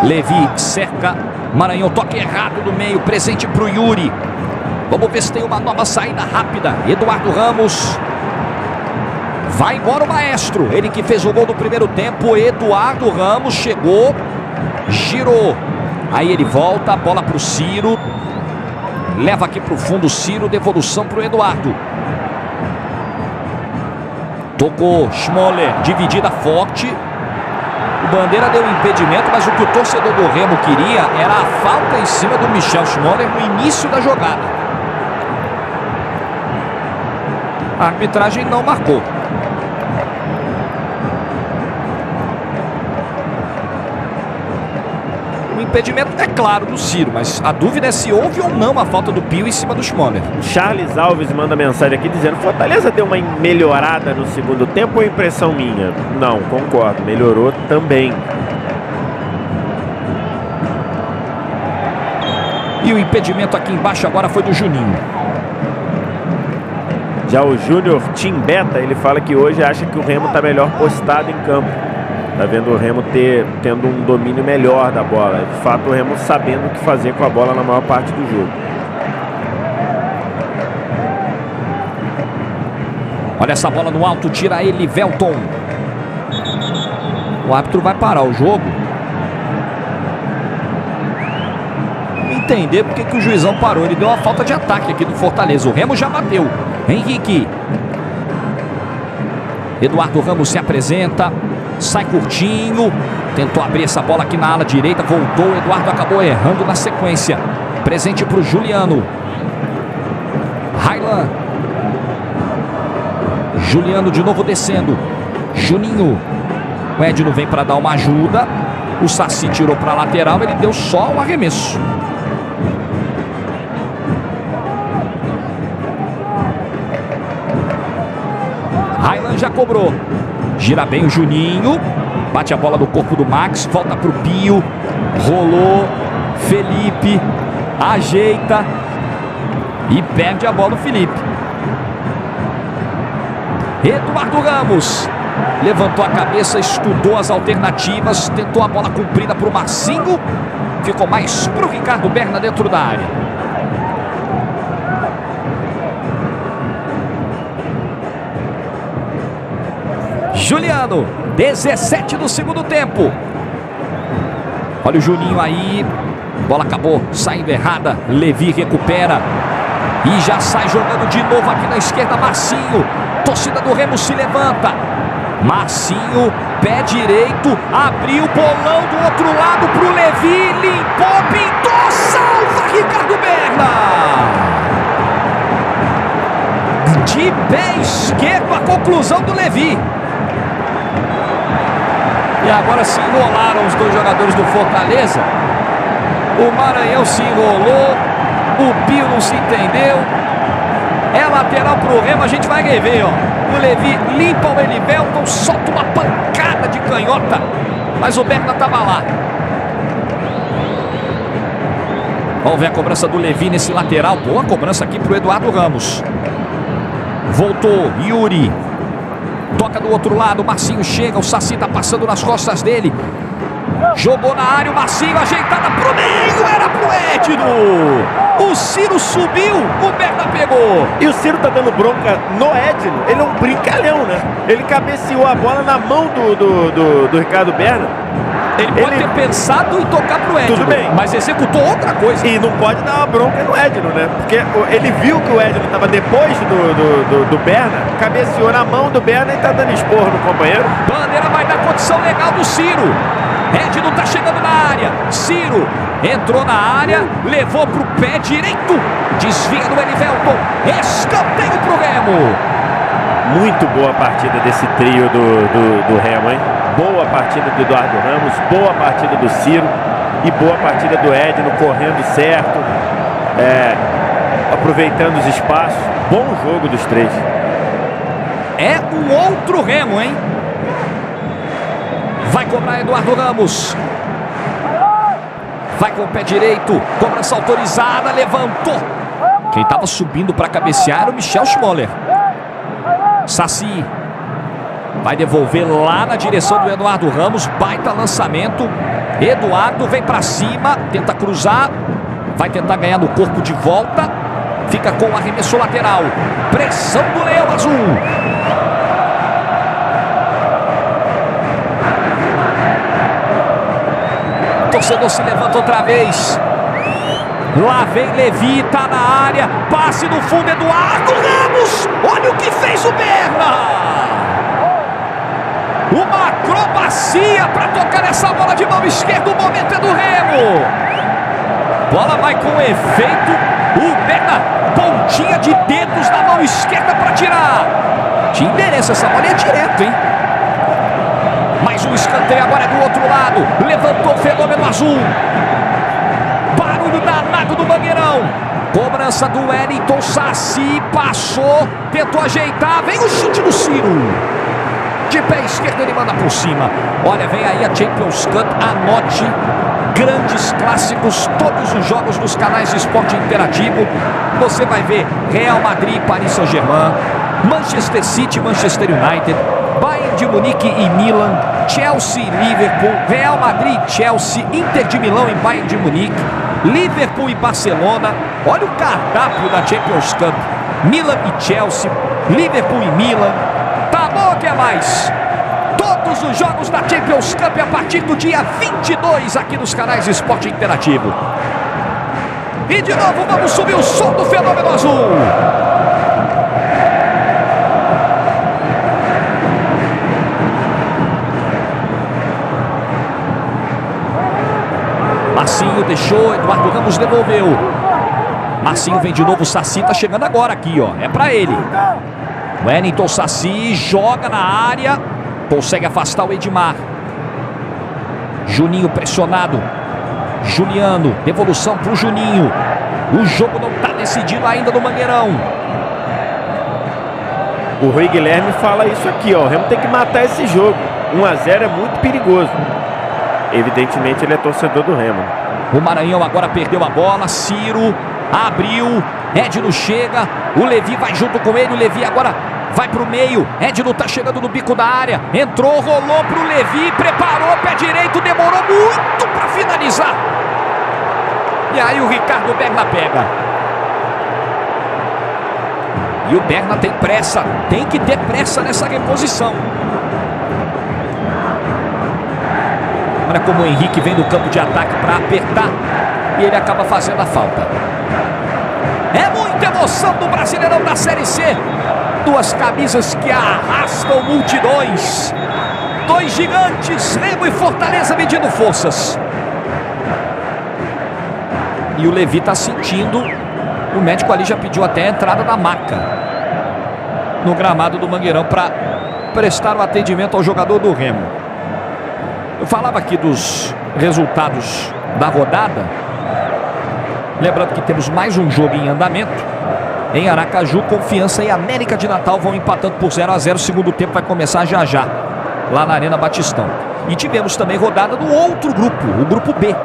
Levi cerca. Maranhão toque errado do meio. Presente para o Yuri. Vamos ver se tem uma nova saída rápida. Eduardo Ramos. Vai embora o maestro. Ele que fez o gol do primeiro tempo. Eduardo Ramos chegou. Girou. Aí ele volta. Bola para o Ciro. Leva aqui para o fundo o Ciro. Devolução para o Eduardo. Tocou Schmoller. Dividida forte. O Bandeira deu um impedimento, mas o que o torcedor do Remo queria era a falta em cima do Michel Schmoller no início da jogada. A arbitragem não marcou. O impedimento é claro do Ciro, mas a dúvida é se houve ou não a falta do Pio em cima do Schmoller. Charles Alves manda mensagem aqui dizendo: Fortaleza deu uma melhorada no segundo tempo ou é impressão minha? Não, concordo, melhorou também. E o impedimento aqui embaixo agora foi do Juninho. Já o Júnior Timbeta, ele fala que hoje acha que o Remo está melhor postado em campo. Tá vendo o Remo tendo um domínio melhor da bola. De fato, o Remo sabendo o que fazer com a bola na maior parte do jogo. Olha essa bola no alto, tira ele, Velton. O árbitro vai parar o jogo. Entender porque que o juizão parou. Ele deu uma falta de ataque aqui do Fortaleza. O Remo já bateu. Henrique. Eduardo Ramos se apresenta. Sai curtinho. Tentou abrir essa bola aqui na ala direita. Voltou. O Eduardo acabou errando na sequência. Presente para o Juliano. Raylan. Juliano de novo descendo. Juninho. O Edno vem para dar uma ajuda. O Saci tirou para a lateral. Ele deu só o arremesso. Raylan já cobrou. Gira bem o Juninho. Bate a bola no corpo do Max. Volta para o Pio. Rolou. Felipe. Ajeita. E perde a bola o Felipe. Eduardo Ramos. Levantou a cabeça, estudou as alternativas. Tentou a bola comprida para o Marcinho. Ficou mais para o Ricardo Berna dentro da área. Juliano, 17 do segundo tempo. Olha o Juninho aí. Bola acabou saindo errada. Levi recupera. E já sai jogando de novo aqui na esquerda. Marcinho. Torcida do Remo se levanta. Marcinho, pé direito. Abriu, bolão do outro lado pro Levi. Limpou, pintou, salva Ricardo Berna. De pé esquerdo a conclusão do Levi. E agora se enrolaram os dois jogadores do Fortaleza. O Maranhão se enrolou. O Pio não se entendeu. É lateral pro Remo, a gente vai rever, ó. O Levi limpa o Elivelton, solta uma pancada de canhota. Mas o Berna tava lá. Vamos ver a cobrança do Levi nesse lateral. Boa cobrança aqui pro Eduardo Ramos. Voltou, Yuri. Toca do outro lado, o Marcinho chega, o Saci tá passando nas costas dele. Jogou na área, o Marcinho ajeitada pro meio, era pro Edno. O Ciro subiu, o Berna pegou. E o Ciro tá dando bronca no Edno, ele é um brincalhão, né? Ele cabeceou a bola na mão do Ricardo Berna. Ele pode ter pensado em tocar pro Edno, tudo bem, mas executou outra coisa. E não pode dar uma bronca no Edno, né? Porque ele viu que o Edno estava depois do Berna, cabeceou na mão do Berna e tá dando esporro no companheiro. Bandeira vai dar condição legal do Ciro. Edno tá chegando na área. Ciro Entrou na área, levou para o pé direito. Desvia do Elivelton. Escanteio para o Remo. Muito boa partida desse trio do Remo, hein? Boa partida do Eduardo Ramos, boa partida do Ciro e boa partida do Edno, correndo certo, aproveitando os espaços. Bom jogo dos três. É um outro Remo, hein? Vai cobrar Eduardo Ramos. Vai com o pé direito. Cobrança autorizada. Levantou. Quem estava subindo para cabecear era o Michel Schmoller. Saci. Vai devolver lá na direção do Eduardo Ramos. Baita lançamento. Eduardo vem para cima. Tenta cruzar. Vai tentar ganhar no corpo de volta. Fica com o arremesso lateral. Pressão do Leão Azul. O torcedor se levanta outra vez. Lá vem Levi, tá na área. Passe no fundo, Eduardo Ramos. Olha o que fez o Berna. Uma acrobacia para tocar essa bola de mão esquerda. O momento é do Remo. Bola vai com efeito. O Berna, pontinha de dedos na mão esquerda para tirar. Tinha endereço, essa bola é direto, hein? Mais um escanteio, agora é do outro lado. Levantou o fenômeno azul. Barulho danado do Mangueirão. Cobrança do Wellington. Saci passou, tentou ajeitar. Vem o chute do Ciro. De pé esquerdo ele manda por cima. Olha, vem aí a Champions Cup. Anote. Grandes clássicos, todos os jogos nos canais de esporte interativo. Você vai ver Real Madrid, Paris Saint-Germain, Manchester City, Manchester United, Bayern de Munique e Milan, Chelsea e Liverpool, Real Madrid, Chelsea, Inter de Milão e Bayern de Munique, Liverpool e Barcelona. Olha o cardápio da Champions Cup. Milan e Chelsea, Liverpool e Milan. Tá bom, o que é mais? Todos os jogos da Champions Cup a partir do dia 22 aqui nos canais de esporte interativo. E de novo vamos subir o som do fenômeno azul. Marcinho deixou, Eduardo Ramos devolveu. Marcinho vem de novo, o Saci tá chegando agora aqui, ó. É pra ele. Wellington Saci joga na área. Consegue afastar o Edmar. Juninho pressionado. Juliano, devolução pro Juninho. O jogo não tá decidido ainda no Mangueirão. O Rui Guilherme fala isso aqui, ó. O Remo tem que matar esse jogo. 1 a 0 é muito perigoso. Evidentemente ele é torcedor do Remo. O Maranhão agora perdeu a bola. Ciro abriu. Edno chega. O Levi vai junto com ele. O Levi agora vai pro meio. Edno tá chegando no bico da área. Entrou, rolou pro Levi. Preparou, pé direito. Demorou muito para finalizar. E aí o Ricardo Berna pega. E o Berna tem pressa. Tem que ter pressa nessa reposição. Olha como o Henrique vem no campo de ataque para apertar. E ele acaba fazendo a falta. É muita emoção do Brasileirão da Série C. Duas camisas que arrastam multidões. Dois gigantes, Remo e Fortaleza, medindo forças. E o Levi está sentindo. O médico ali já pediu até a entrada da maca no gramado do Mangueirão para prestar o atendimento ao jogador do Remo. Eu falava aqui dos resultados da rodada. Lembrando que temos mais um jogo em andamento. Em Aracaju, Confiança e América de Natal vão empatando por 0 a 0. O segundo tempo vai começar já já, lá na Arena Batistão. E tivemos também rodada do outro grupo, o grupo B.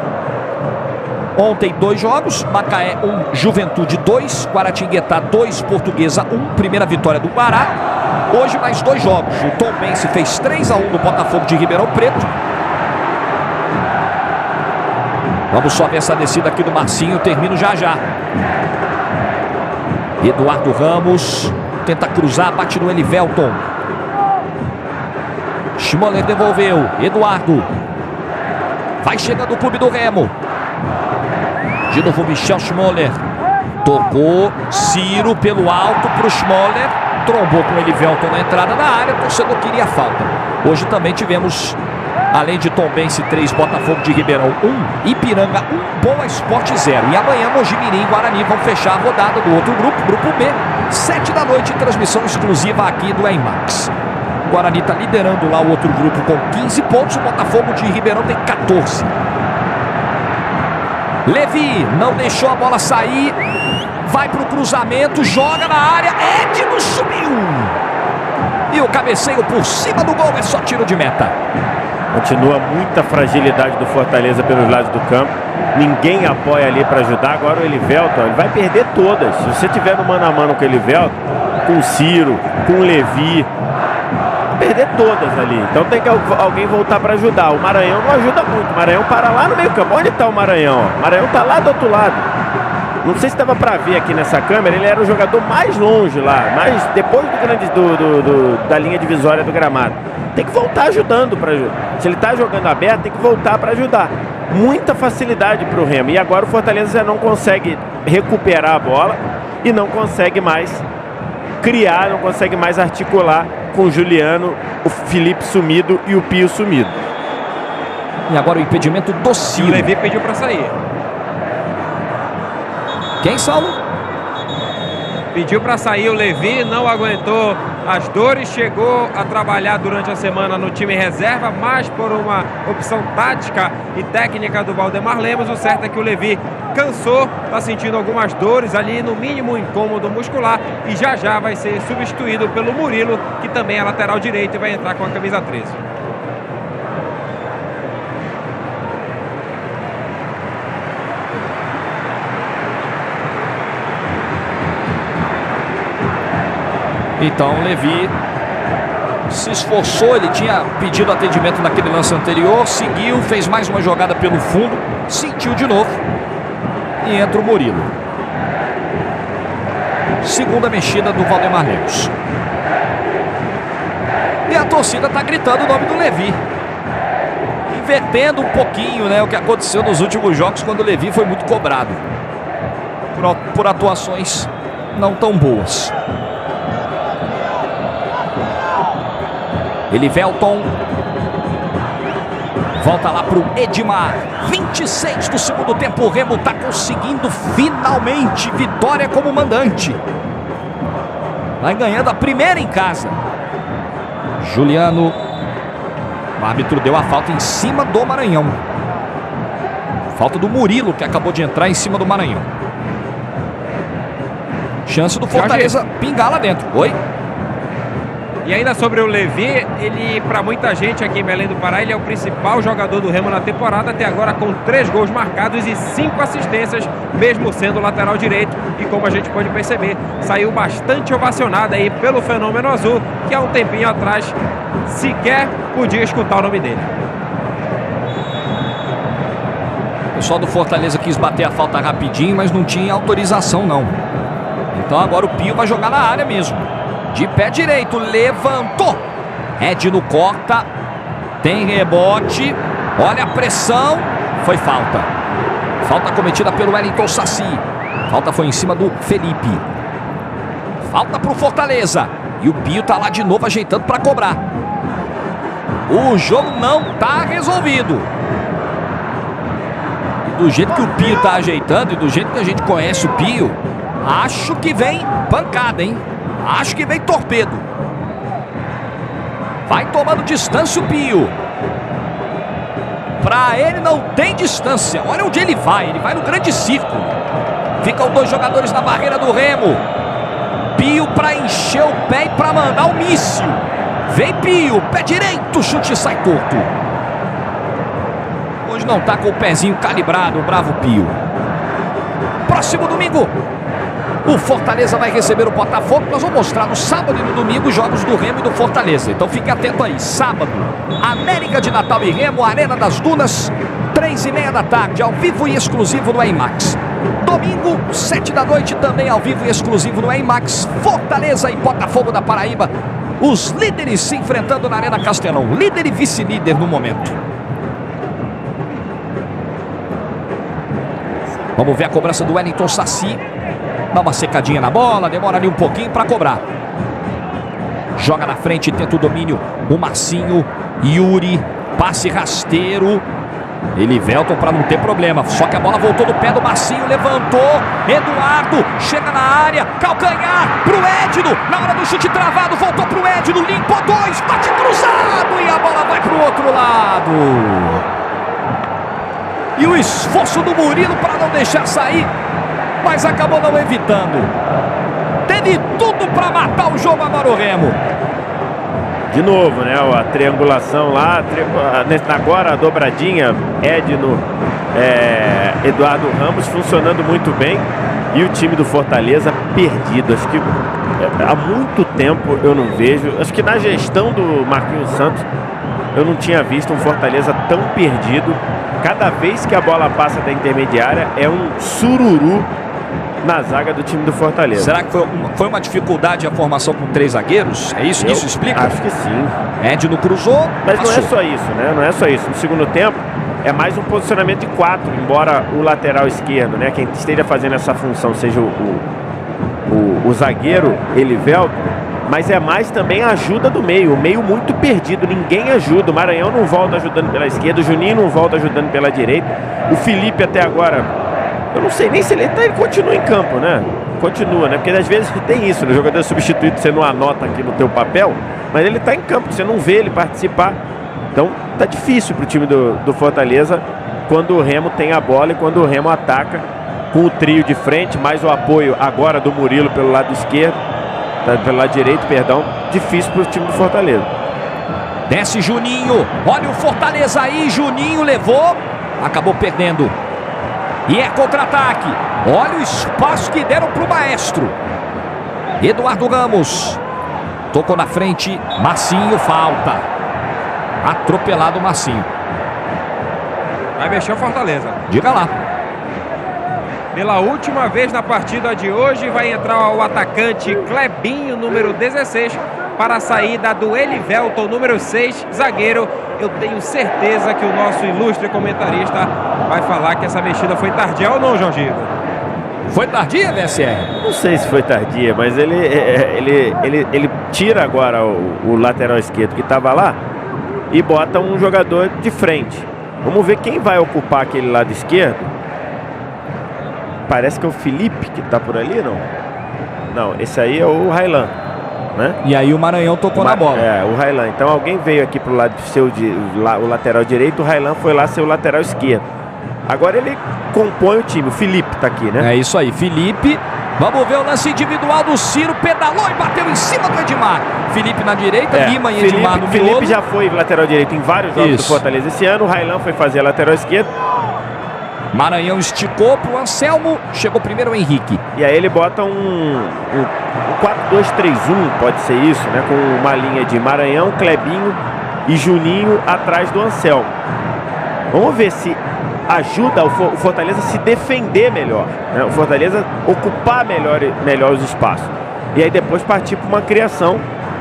Ontem 2 jogos, Macaé 1, Juventude 2, Guaratinguetá 2, Portuguesa 1, primeira vitória do Pará. Hoje mais 2 jogos, o Tombense fez 3 a 1 no Botafogo de Ribeirão Preto. Vamos só ver essa descida aqui do Marcinho, termino já já. Eduardo Ramos tenta cruzar, bate no Elivelton. Schmoller devolveu, Eduardo. Vai chegando o clube do Remo. De novo Michel Schmoller. Tocou, Ciro pelo alto para o Schmoller. Trombou com o Elivelton na entrada da área, o torcedor queria falta. Hoje também tivemos Além de Tombense 3, Botafogo de Ribeirão 1, Ipiranga 1, Boa Esporte 0. E amanhã Mojimirim e Guarani vão fechar a rodada do outro grupo, grupo B, 7 da noite, transmissão exclusiva aqui do IMAX. O Guarani está liderando lá o outro grupo com 15 pontos, o Botafogo de Ribeirão tem 14. Levi não deixou a bola sair, vai para o cruzamento, joga na área, Edno subiu. E o cabeceio por cima do gol, é só tiro de meta. Continua muita fragilidade do Fortaleza pelos lados do campo. Ninguém apoia ali para ajudar. Agora o Elivelton, ele vai perder todas. Se você tiver no mano a mano com o Elivelton, com o Ciro, com o Levi, vai perder todas ali. Então tem que alguém voltar para ajudar. O Maranhão não ajuda muito. O Maranhão para lá no meio campo. Onde está o Maranhão? O Maranhão está lá do outro lado. Não sei se dava para ver aqui nessa câmera, ele era o jogador mais longe lá, mais depois da linha divisória do gramado. Tem que voltar ajudando para ajudar. Se ele está jogando aberto, tem que voltar para ajudar. Muita facilidade para o Remo. E agora o Fortaleza já não consegue recuperar a bola e não consegue mais criar, não consegue mais articular com o Juliano, o Felipe sumido e o Pio sumido. E agora o impedimento do Ciro. O Levi pediu para sair. Quem, Saulo? Pediu para sair o Levi, não aguentou as dores, chegou a trabalhar durante a semana no time reserva, mas por uma opção tática e técnica do Valdemar Lemos, o certo é que o Levi cansou, está sentindo algumas dores ali, no mínimo incômodo muscular, e já já vai ser substituído pelo Murilo, que também é lateral direito e vai entrar com a camisa 13. Então o Levi se esforçou, ele tinha pedido atendimento naquele lance anterior, seguiu, fez mais uma jogada pelo fundo, sentiu de novo e entra o Murilo. Segunda mexida do Valdemar Lemos. E a torcida está gritando o nome do Levi, invertendo um pouquinho, né, o que aconteceu nos últimos jogos, quando o Levi foi muito cobrado por atuações não tão boas. Elivelton volta lá para o Edmar. 26 do segundo tempo. O Remo está conseguindo finalmente vitória como mandante. Vai ganhando a primeira em casa. Juliano. O árbitro deu a falta em cima do Maranhão. Falta do Murilo, que acabou de entrar em cima do Maranhão. Chance do Fortaleza pingar lá dentro. Oi? E ainda sobre o Levi, ele, para muita gente aqui em Belém do Pará, ele é o principal jogador do Remo na temporada, até agora com 3 gols marcados e 5 assistências, mesmo sendo lateral direito. E como a gente pode perceber, saiu bastante ovacionado aí pelo Fenômeno Azul, que há um tempinho atrás sequer podia escutar o nome dele. O pessoal do Fortaleza quis bater a falta rapidinho, mas não tinha autorização não. Então agora o Pio vai jogar na área mesmo. De pé direito, levantou. Edno corta. Tem rebote. Olha a pressão. Foi falta. Falta cometida pelo Wellington Saci. Falta foi em cima do Felipe. Falta para o Fortaleza. E o Pio tá lá de novo ajeitando para cobrar. O jogo não tá resolvido. E do jeito que o Pio tá ajeitando e do jeito que a gente conhece o Pio, acho que vem pancada, hein? Acho que vem torpedo. Vai tomando distância o Pio. Pra ele não tem distância. Olha onde ele vai no grande círculo. Ficam 2 jogadores na barreira do Remo. Pio pra encher o pé e pra mandar o míssil. Vem Pio, pé direito, chute sai torto. Hoje não tá com o pezinho calibrado, o bravo Pio. Próximo domingo, o Fortaleza vai receber o Botafogo. Nós vamos mostrar no sábado e no domingo os jogos do Remo e do Fortaleza. Então fique atento aí. Sábado, América de Natal e Remo, Arena das Dunas, 3h30 da tarde, ao vivo e exclusivo no IMAX. Domingo, 7 da noite, também ao vivo e exclusivo no IMAX. Fortaleza e Botafogo da Paraíba. Os líderes se enfrentando na Arena Castelão. Líder e vice-líder no momento. Vamos ver a cobrança do Wellington Saci. Dá uma secadinha na bola, demora ali um pouquinho para cobrar. Joga na frente, tenta o domínio. O Marcinho, Yuri, Passe rasteiro. Elivelton para não ter problema. Só que a bola voltou do pé do Marcinho. Levantou. Eduardo chega na área. Calcanhar pro Edno. Na hora do chute travado. Voltou pro Edno. Limpou 2. Bate cruzado. E a bola vai pro outro lado. E o esforço do Murilo para não deixar sair. Mas acabou não evitando. Teve tudo para matar o jogo agora o Remo. De novo, né? A triangulação lá, agora a dobradinha, Edno, Eduardo Ramos funcionando muito bem. E o time do Fortaleza perdido. Acho que há muito tempo eu não vejo. Acho que na gestão do Marquinhos Santos eu não tinha visto um Fortaleza tão perdido. Cada vez que a bola passa da intermediária é um sururu na zaga do time do Fortaleza. Será que foi uma dificuldade a formação com 3 zagueiros? É isso? Isso explica? Acho que sim. Edno cruzou. Mas passou. não é só isso, né? Não é só isso. No segundo tempo é mais um posicionamento de 4, embora o lateral esquerdo, né? Quem esteja fazendo essa função seja o zagueiro Elivelton, mas é mais também a ajuda do meio. O meio muito perdido, ninguém ajuda. O Maranhão não volta ajudando pela esquerda, o Juninho não volta ajudando pela direita. O Felipe até agora, eu não sei nem se ele continua em campo, né? Continua, né? Porque às vezes tem isso, né? O jogador substituído você não anota aqui no teu papel, mas ele tá em campo, você não vê ele participar. Então tá difícil pro time do Fortaleza quando o Remo tem a bola e quando o Remo ataca com o trio de frente, mais o apoio agora do Murilo pelo lado esquerdo, pelo lado direito, perdão. Difícil pro time do Fortaleza. Desce Juninho, olha o Fortaleza aí, Juninho levou, acabou perdendo. E é contra-ataque. Olha o espaço que deram pro maestro. Eduardo Ramos. Tocou na frente. Marcinho, falta. Atropelado o Marcinho. Vai mexer o Fortaleza. Diga lá. Pela última vez na partida de hoje vai entrar o atacante Clebinho, número 16, para a saída do Elivelton, número 6, zagueiro. Eu tenho certeza que o nosso ilustre comentarista vai falar que essa mexida foi tardia ou não, João Gigo? Foi tardia, VSR? Não sei se foi tardia, mas ele tira agora o lateral esquerdo que estava lá e bota um jogador de frente. Vamos ver quem vai ocupar aquele lado esquerdo. Parece que é o Felipe que está por ali, não? Não, esse aí é o Railan, né? E aí o Maranhão tocou na bola. É, o Railan. Então alguém veio aqui pro lado o lateral direito, o Railan foi lá ser o lateral esquerdo. Agora ele compõe o time. O Felipe tá aqui, né? É isso aí, Felipe. Vamos ver o lance individual do Ciro. Pedalou e bateu em cima do Edmar. Felipe na direita, Lima e Edmar no miolo. Felipe já foi lateral direito em vários jogos do Fortaleza esse ano. O Railan foi fazer a lateral esquerda. Maranhão esticou pro Anselmo. Chegou primeiro o Henrique. E aí ele bota um 4-2-3-1, pode ser isso, né? Com uma linha de Maranhão, Clebinho e Juninho atrás do Anselmo. Vamos ver se ajuda o Fortaleza a se defender melhor, né? O Fortaleza ocupar melhor os espaços. E aí depois partir para uma criação.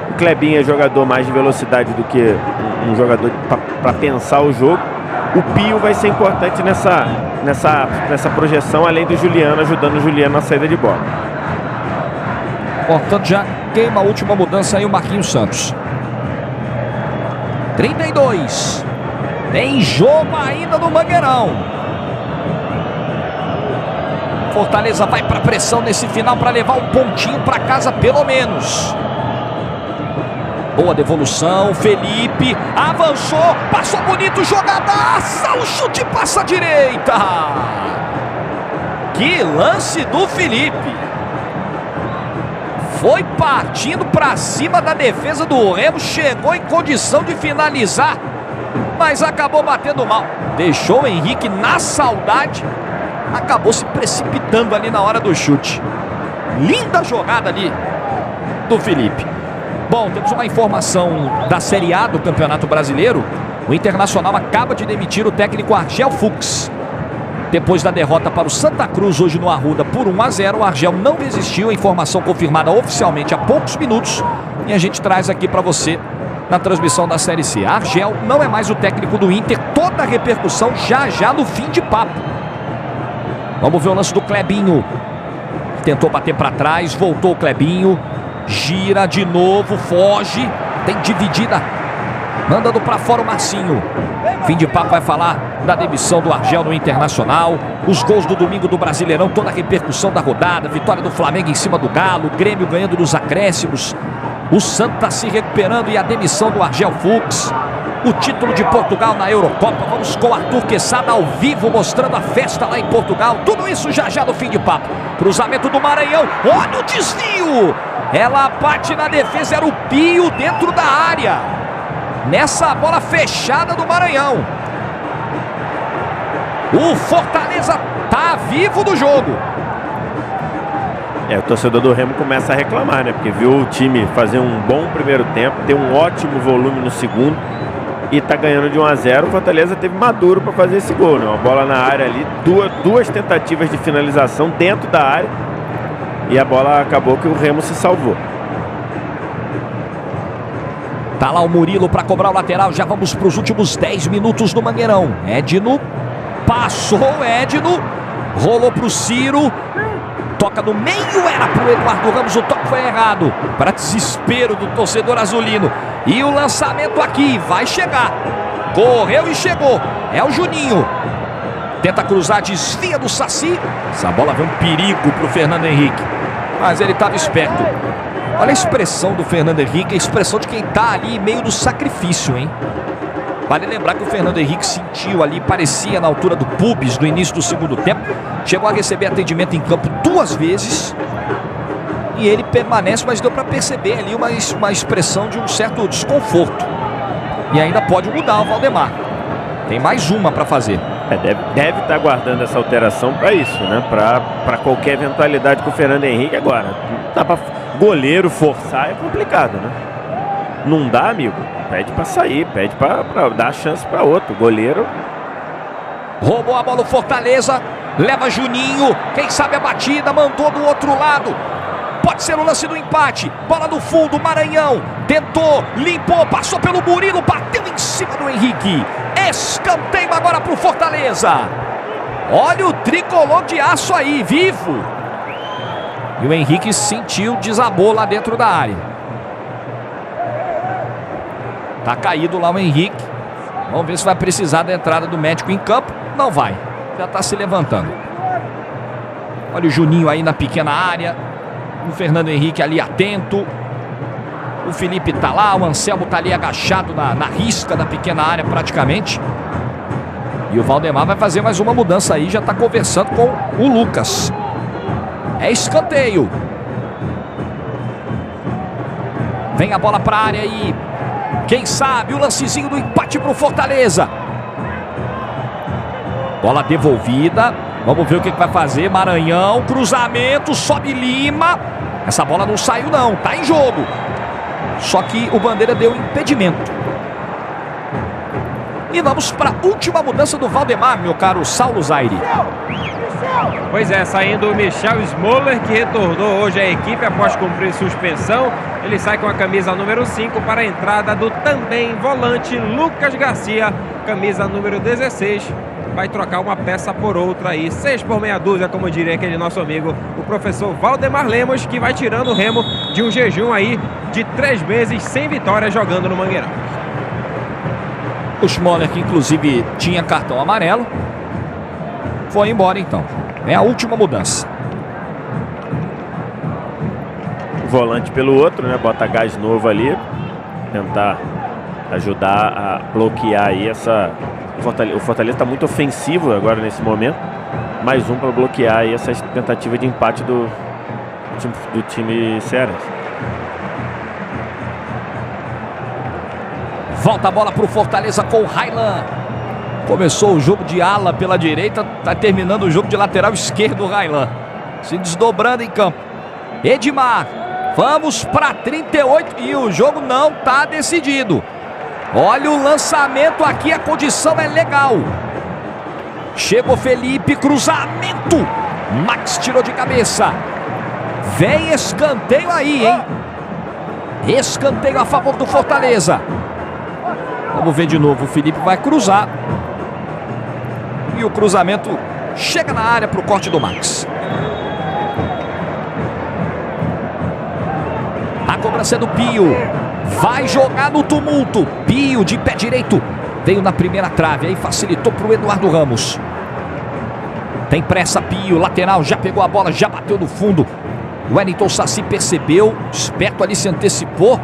O Clebinho é jogador mais de velocidade do que um jogador para pensar o jogo. O Pio vai ser importante nessa projeção, além do Juliano, ajudando o Juliano na saída de bola. Portanto, já queima a última mudança aí o Marquinhos Santos. 32. Tem jogo ainda no Mangueirão. Fortaleza vai para pressão nesse final para levar um pontinho para casa pelo menos. Boa devolução, Felipe avançou, passou bonito, jogadaça, o chute passa à direita. Que lance do Felipe. Foi partindo para cima da defesa do Remo, chegou em condição de finalizar, mas acabou batendo mal. Deixou o Henrique na saudade, acabou se precipitando ali na hora do chute. Linda jogada ali do Felipe. Bom, temos uma informação da Série A do Campeonato Brasileiro. O Internacional acaba de demitir o técnico Argel Fuchs. Depois da derrota para o Santa Cruz hoje no Arruda por 1-0, o Argel não desistiu. A informação confirmada oficialmente há poucos minutos. E a gente traz aqui para você na transmissão da Série C. Argel não é mais o técnico do Inter. Toda a repercussão já no fim de papo. Vamos ver o lance do Clebinho. Tentou bater para trás, voltou o Clebinho. Gira de novo, foge. Tem dividida Mandando para fora o Marcinho. Fim de papo vai falar da demissão do Argel no Internacional. Os gols do domingo do Brasileirão, toda a repercussão da rodada. Vitória do Flamengo em cima do Galo. O Grêmio ganhando nos acréscimos. O Santos está se recuperando e a demissão do Argel Fuchs. O título de Portugal na Eurocopa. Vamos com o Arthur Quesada ao vivo, mostrando a festa lá em Portugal. Tudo isso já no fim de papo. Cruzamento do Maranhão. Olha o desvio. Ela bate na defesa. Era o Pio dentro da área. Nessa bola fechada do Maranhão. O Fortaleza tá vivo do jogo. O torcedor do Remo começa a reclamar, né? Porque viu o time fazer um bom primeiro tempo, ter um ótimo volume no segundo e tá ganhando de 1-0. O Fortaleza teve maduro para fazer esse gol, né? Uma bola na área ali, duas tentativas de finalização dentro da área e a bola acabou que o Remo se salvou. Tá lá o Murilo para cobrar o lateral. Já vamos para os últimos 10 minutos do Mangueirão. Edno passou, Edno rolou para o Ciro. Toca no meio, era pro Eduardo Ramos, o toque foi errado. Para desespero do torcedor azulino. E o lançamento aqui, vai chegar. Correu e chegou. É o Juninho. Tenta cruzar, desvia do Saci. Essa bola vem um perigo pro Fernando Henrique. Mas ele estava esperto. Olha a expressão do Fernando Henrique, a expressão de quem tá ali meio do sacrifício, hein? Vale lembrar que o Fernando Henrique sentiu ali, parecia na altura do pubis, no início do segundo tempo. Chegou a receber atendimento em campo 2 vezes. E ele permanece, mas deu para perceber ali uma expressão de um certo desconforto. E ainda pode mudar o Valdemar. Tem mais uma para fazer. Deve estar guardando essa alteração para isso, né? Para qualquer eventualidade com o Fernando Henrique agora. Dá para goleiro forçar, é complicado, né? Não dá, amigo. Pede para sair, pede para dar chance para outro. Goleiro. Roubou a bola o Fortaleza. Leva Juninho. Quem sabe a batida. Mandou do outro lado. Pode ser o lance do empate. Bola no fundo. Maranhão. Tentou. Limpou. Passou pelo Murilo. Bateu em cima do Henrique. Escanteio agora para o Fortaleza. Olha o tricolor de aço aí. Vivo. E o Henrique sentiu. Desabou lá dentro da área. Tá caído lá o Henrique. Vamos ver se vai precisar da entrada do médico em campo. Não vai. Já tá se levantando. Olha o Juninho aí na pequena área. O Fernando Henrique ali atento. O Felipe tá lá. O Anselmo tá ali agachado na risca da pequena área praticamente. E o Valdemar vai fazer mais uma mudança aí. Já tá conversando com o Lucas. É escanteio. Vem a bola pra área aí. Quem sabe o lancezinho do empate para o Fortaleza. Bola devolvida. Vamos ver o que vai fazer. Maranhão, cruzamento, sobe Lima. Essa bola não saiu não, tá em jogo. Só que o Bandeira deu impedimento. E vamos para a última mudança do Valdemar, meu caro Saulo Zaire. Pois é, saindo o Michel Smoller, que retornou hoje à equipe após cumprir suspensão. Ele sai com a camisa número 5 para a entrada do também volante Lucas Garcia, camisa número 16. Vai trocar uma peça por outra aí, 6 por meia dúzia, como diria aquele nosso amigo, o professor Valdemar Lemos, que vai tirando o Remo de um jejum aí de 3 meses sem vitória jogando no Mangueirão. O Smoller, que inclusive tinha cartão amarelo, foi embora então. É a última mudança. Volante pelo outro, né? Bota gás novo ali. Tentar ajudar a bloquear aí essa... O Fortaleza está muito ofensivo agora nesse momento. Mais um para bloquear aí essa tentativa de empate do time cearense. Volta a bola para o Fortaleza com o Railan. Começou o jogo de ala pela direita. Está terminando o jogo de lateral esquerdo o Railan. Se desdobrando em campo. Edmar. Vamos para 38 e o jogo não está decidido. Olha o lançamento aqui, a condição é legal. Chegou Felipe, cruzamento. Max tirou de cabeça. Vem escanteio aí, hein? Escanteio a favor do Fortaleza. Vamos ver de novo, o Felipe vai cruzar. E o cruzamento chega na área para o corte do Max. A cobrança é do Pio. Vai jogar no tumulto. Pio de pé direito. Veio na primeira trave. Aí facilitou para o Eduardo Ramos. Tem pressa Pio. Lateral. Já pegou a bola. Já bateu no fundo. O Wellington Saci percebeu. Esperto ali, se antecipou.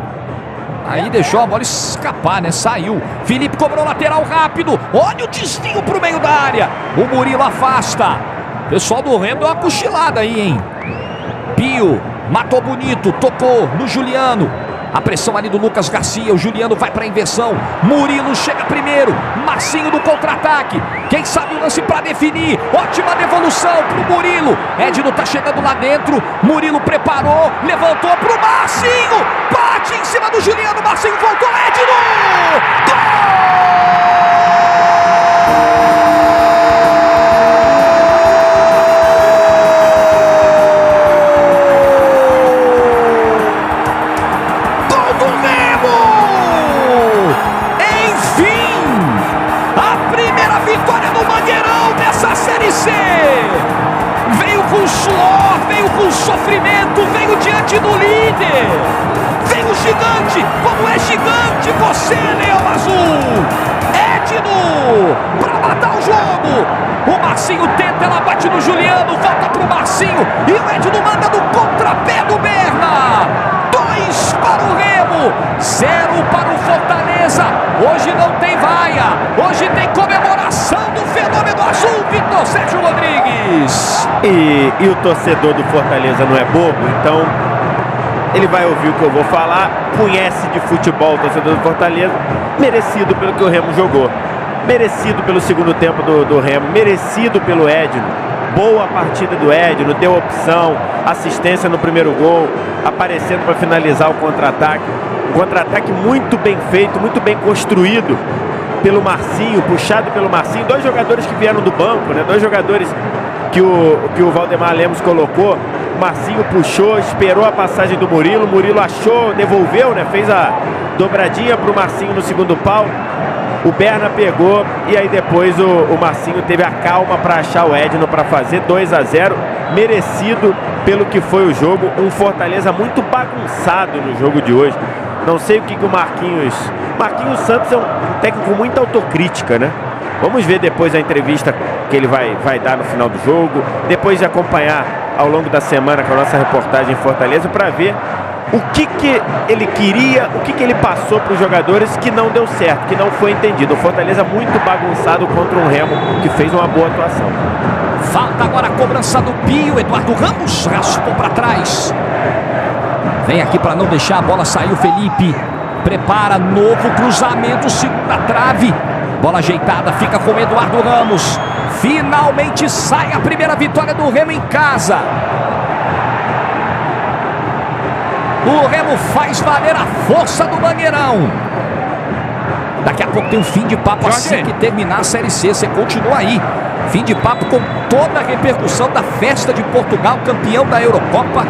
Aí deixou a bola escapar, né? Saiu. Felipe cobrou lateral rápido. Olha o desvio para o meio da área. O Murilo afasta. O pessoal do Remo deu uma cochilada aí, hein? Pio matou bonito. Tocou no Juliano. A pressão ali do Lucas Garcia. O Juliano vai para a inversão. Murilo chega primeiro. Marcinho no contra-ataque. Quem sabe o lance para definir. Ótima devolução para o Murilo. Edno tá chegando lá dentro. Murilo preparou. Levantou para o Marcinho. Bate em cima do Juliano. Marcinho voltou. Edno! Gol! Veio com suor, veio com sofrimento, veio diante do líder. Veio gigante, como é gigante você, Leão Azul. Edno, para matar o jogo. O Marcinho tenta, ela bate no Juliano, volta pro Marcinho. E o Edno manda no contrapé do Berna. 2 para o Remo, 0 para o Fortaleza. Hoje não tem vaia, hoje tem comemoração do fenômeno azul, Vitor Sérgio Rodrigues. E o torcedor do Fortaleza não é bobo, então ele vai ouvir o que eu vou falar. Conhece de futebol o torcedor do Fortaleza. Merecido pelo que o Remo jogou, merecido pelo segundo tempo do Remo, merecido pelo Edno. Boa partida do Edno, deu opção, assistência no primeiro gol, aparecendo para finalizar o contra-ataque. Um contra-ataque muito bem feito, muito bem construído pelo Marcinho, puxado pelo Marcinho. 2 jogadores que vieram do banco, né? 2 jogadores que o Valdemar Lemos colocou. O Marcinho puxou, esperou a passagem do Murilo. O Murilo achou, devolveu, né? Fez a dobradinha para o Marcinho no segundo pau. O Berna pegou e aí depois o Marcinho teve a calma para achar o Edno para fazer 2-0. Merecido pelo que foi o jogo. Um Fortaleza muito bagunçado no jogo de hoje. Não sei o que o Marquinhos Santos é um técnico com muita autocrítica, né? Vamos ver depois a entrevista que ele vai dar no final do jogo. Depois de acompanhar ao longo da semana com a nossa reportagem em Fortaleza para ver o que ele queria, o que ele passou para os jogadores que não deu certo, que não foi entendido. O Fortaleza muito bagunçado contra um Remo que fez uma boa atuação. Falta agora a cobrança do Pio. Eduardo Ramos raspou para trás. Vem aqui para não deixar a bola sair o Felipe. Prepara novo cruzamento, segunda trave. Bola ajeitada, fica com Eduardo Ramos. Finalmente sai a primeira vitória do Remo em casa. O Remo faz valer a força do Mangueirão. Daqui a pouco tem um fim de papo assim que terminar a Série C. Você continua aí. Fim de papo com toda a repercussão da festa de Portugal, campeão da Eurocopa.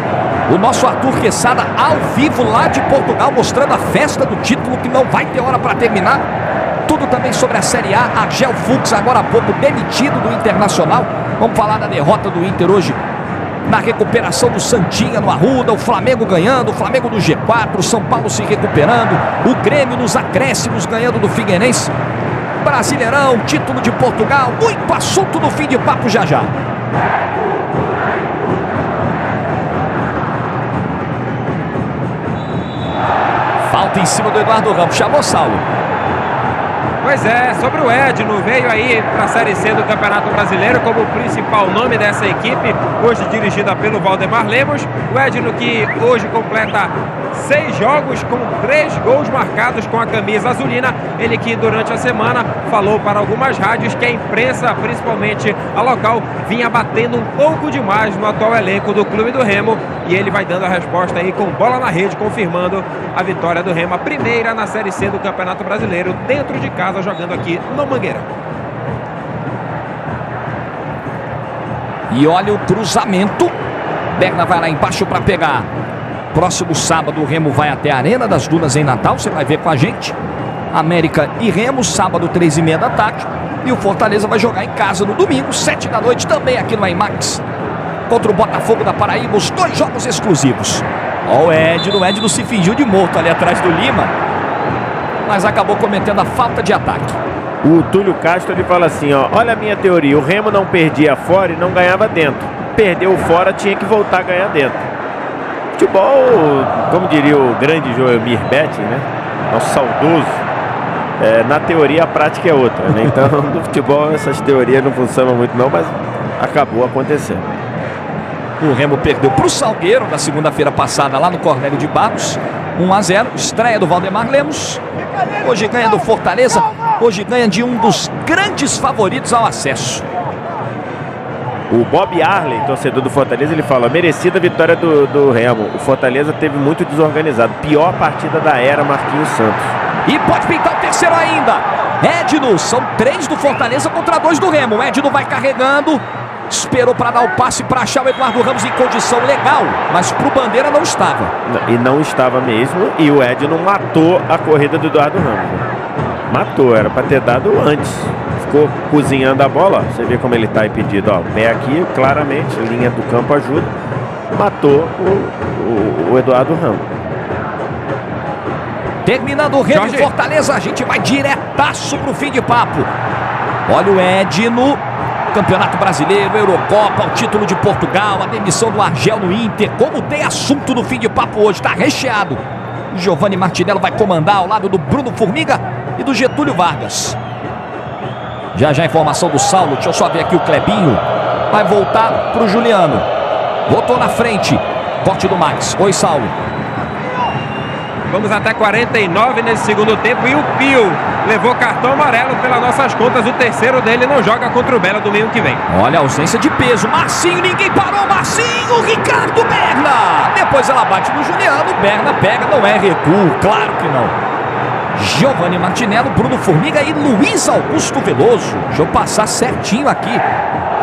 O nosso Arthur Quesada ao vivo lá de Portugal, mostrando a festa do título que não vai ter hora para terminar. Tudo também sobre a Série A. Argel Fux, agora há pouco demitido do Internacional. Vamos falar da derrota do Inter hoje na recuperação do Santinha no Arruda, o Flamengo ganhando, o Flamengo no G4, o São Paulo se recuperando, o Grêmio nos acréscimos ganhando do Figueirense. Brasileirão, título de Portugal, muito assunto no fim de papo já já. Falta em cima do Eduardo Ramos, chamou Saulo. Pois é, sobre o Edno, veio aí para a Série C do Campeonato Brasileiro como o principal nome dessa equipe, hoje dirigida pelo Valdemar Lemos. O Edno que hoje completa 6 jogos com 3 gols marcados com a camisa azulina. Ele que durante a semana falou para algumas rádios que a imprensa, principalmente a local, vinha batendo um pouco demais no atual elenco do Clube do Remo. E ele vai dando a resposta aí com bola na rede, confirmando a vitória do Remo, a primeira na Série C do Campeonato Brasileiro, dentro de casa, jogando aqui no Mangueirão. E olha o cruzamento. Berna vai lá embaixo para pegar. Próximo sábado o Remo vai até a Arena das Dunas em Natal. Você vai ver com a gente. América e Remo, sábado 3h30 da tarde. E o Fortaleza vai jogar em casa no domingo, 7 da noite, também aqui no IMAX. Contra o Botafogo da Paraíba, os 2 jogos exclusivos. Ó o Edno se fingiu de morto ali atrás do Lima, mas acabou cometendo a falta de ataque. O Túlio Castro ele fala assim, ó, olha a minha teoria, o Remo não perdia fora e não ganhava dentro. Perdeu fora, tinha que voltar a ganhar dentro. Futebol, como diria o grande Joelmir Betting, né? Nosso saudoso. Na teoria a prática é outra, né? Então no futebol essas teorias não funcionam muito não, mas acabou acontecendo. O Remo perdeu para o Salgueiro na segunda-feira passada lá no Cornélio de Barros, 1-0, estreia do Valdemar Lemos. Hoje ganha do Fortaleza, hoje ganha de um dos grandes favoritos ao acesso. O Bob Arley, torcedor do Fortaleza, ele fala, merecida vitória do Remo. O Fortaleza teve muito desorganizado, pior partida da era Marquinhos Santos. E pode pintar o terceiro ainda. Edno, são 3 do Fortaleza contra 2 do Remo. O Edno vai carregando, esperou para dar o passe para achar o Eduardo Ramos em condição legal, mas pro Bandeira não estava. E não estava mesmo, e o Edno matou a corrida do Eduardo Ramos. Matou, era para ter dado antes. Ficou cozinhando a bola, você vê como ele está impedido, ó, pé aqui, claramente, linha do campo ajuda, matou o Eduardo Ramos. Terminando o Remo e Fortaleza, a gente vai diretaço pro fim de papo. Olha o Edno, Campeonato Brasileiro, Eurocopa, o título de Portugal, a demissão do Argel no Inter, como tem assunto no fim de papo hoje, tá recheado. Giovanni Martinello vai comandar ao lado do Bruno Formiga e do Getúlio Vargas. Já a informação do Saulo, deixa eu só ver aqui o Clebinho. Vai voltar pro Juliano. Botou na frente. Corte do Max. Oi, Saulo. Vamos até 49 nesse segundo tempo e o Pio levou cartão amarelo pelas nossas contas. O terceiro dele não joga contra o Belo domingo que vem. Olha a ausência de peso. Marcinho, ninguém parou. Marcinho, Ricardo Berna. Depois ela bate no Juliano. Berna pega, não é recuo. Claro que não. Giovanni Martinello, Bruno Formiga e Luiz Augusto Veloso. Deixa eu passar certinho aqui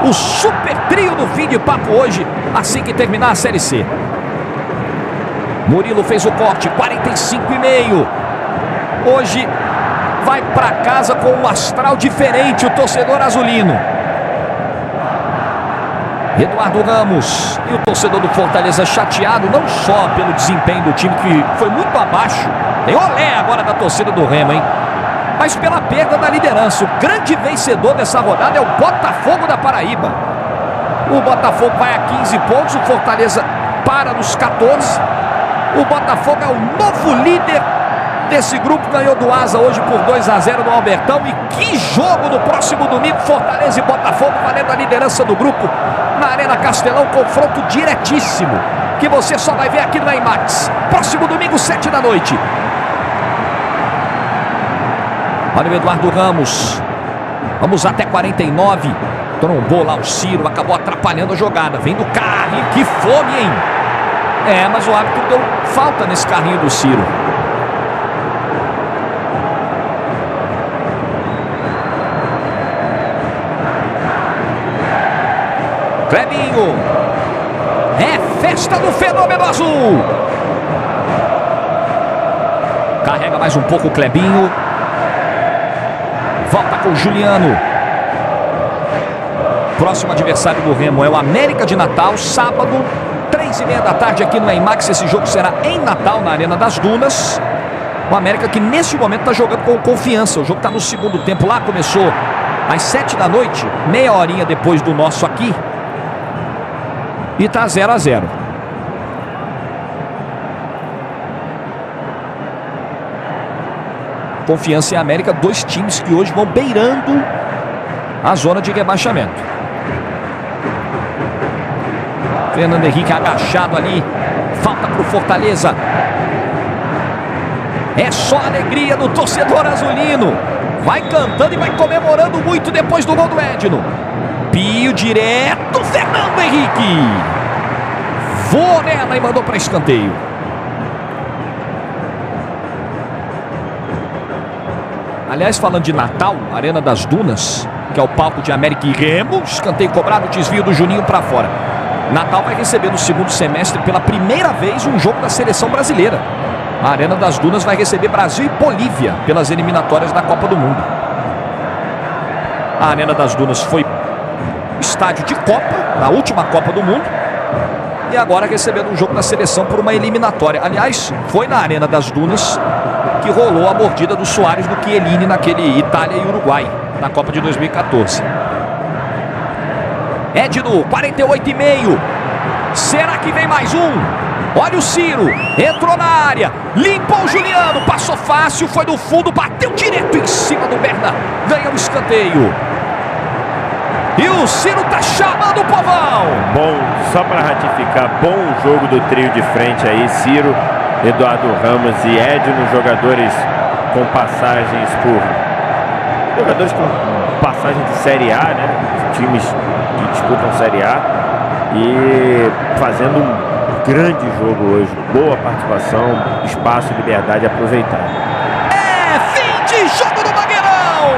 o super trio do fim de papo hoje, assim que terminar a Série C. Murilo fez o corte, 45,5. Hoje vai para casa com um astral diferente o torcedor azulino. Eduardo Ramos e o torcedor do Fortaleza chateado não só pelo desempenho do time que foi muito abaixo, tem olé agora da torcida do Remo, hein? Mas pela perda da liderança. O grande vencedor dessa rodada é o Botafogo da Paraíba. O Botafogo vai a 15 pontos, o Fortaleza para nos 14. O Botafogo é o novo líder desse grupo, ganhou do Asa hoje por 2-0 no Albertão. E que jogo no próximo domingo, Fortaleza e Botafogo valendo a liderança do grupo na Arena Castelão, confronto diretíssimo que você só vai ver aqui no IMAX. Próximo domingo, 7 da noite. Olha o Eduardo Ramos. Vamos até 49. Trombou lá o Ciro, acabou atrapalhando a jogada. Vem do carrinho, que fome, hein? Mas o árbitro deu falta nesse carrinho do Ciro. Clebinho. É festa do Fenômeno Azul. Carrega mais um pouco o Clebinho. Volta com o Juliano. Próximo adversário do Remo é o América de Natal, sábado, 3h30 da tarde aqui no IMAX. Esse jogo será em Natal, na Arena das Dunas. O América que nesse momento está jogando com confiança. O jogo está no segundo tempo lá, começou às 7 da noite, meia horinha depois do nosso aqui. E está 0-0. Confiança e América, dois times que hoje vão beirando a zona de rebaixamento. Fernando Henrique agachado ali. Falta para o Fortaleza. É só alegria do torcedor azulino. Vai cantando e vai comemorando muito depois do gol do Edno. Pio direto, Fernando Henrique. Voou nela e mandou para escanteio. Aliás, falando de Natal, Arena das Dunas, que é o palco de América e Remo, escanteio cobrado, desvio do Juninho para fora. Natal vai receber no segundo semestre, pela primeira vez, um jogo da seleção brasileira. A Arena das Dunas vai receber Brasil e Bolívia pelas eliminatórias da Copa do Mundo. A Arena das Dunas foi estádio de Copa, na última Copa do Mundo. e agora recebendo um jogo da seleção por uma eliminatória. Aliás, foi na Arena das Dunas que rolou a mordida do Soares do Chiellini naquele Itália e Uruguai, na Copa de 2014. Edno, 48,5. Será que vem mais um? Olha o Ciro, entrou na área, limpou o Juliano, passou fácil, foi no fundo, bateu direto em cima do Berna, ganha o escanteio. E o Ciro tá chamando o povão. Bom, só para ratificar, bom jogo do trio de frente aí, Ciro, Eduardo Ramos e Edno, jogadores com passagens com passagem de Série A, né? Times que disputam Série A e fazendo um grande jogo hoje, boa participação, espaço, liberdade, aproveitar. É fim de jogo do Mangueirão.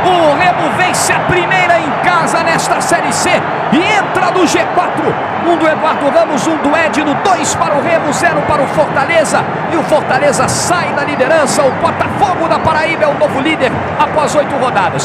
O Remo vence a primeira em casa nesta Série C e entra no G4. Um do Eduardo Ramos, um do Edno, 2 para o Remo, 0 para o Fortaleza. E o Fortaleza sai da liderança. O Botafogo da Paraíba é o novo líder após 8 rodadas.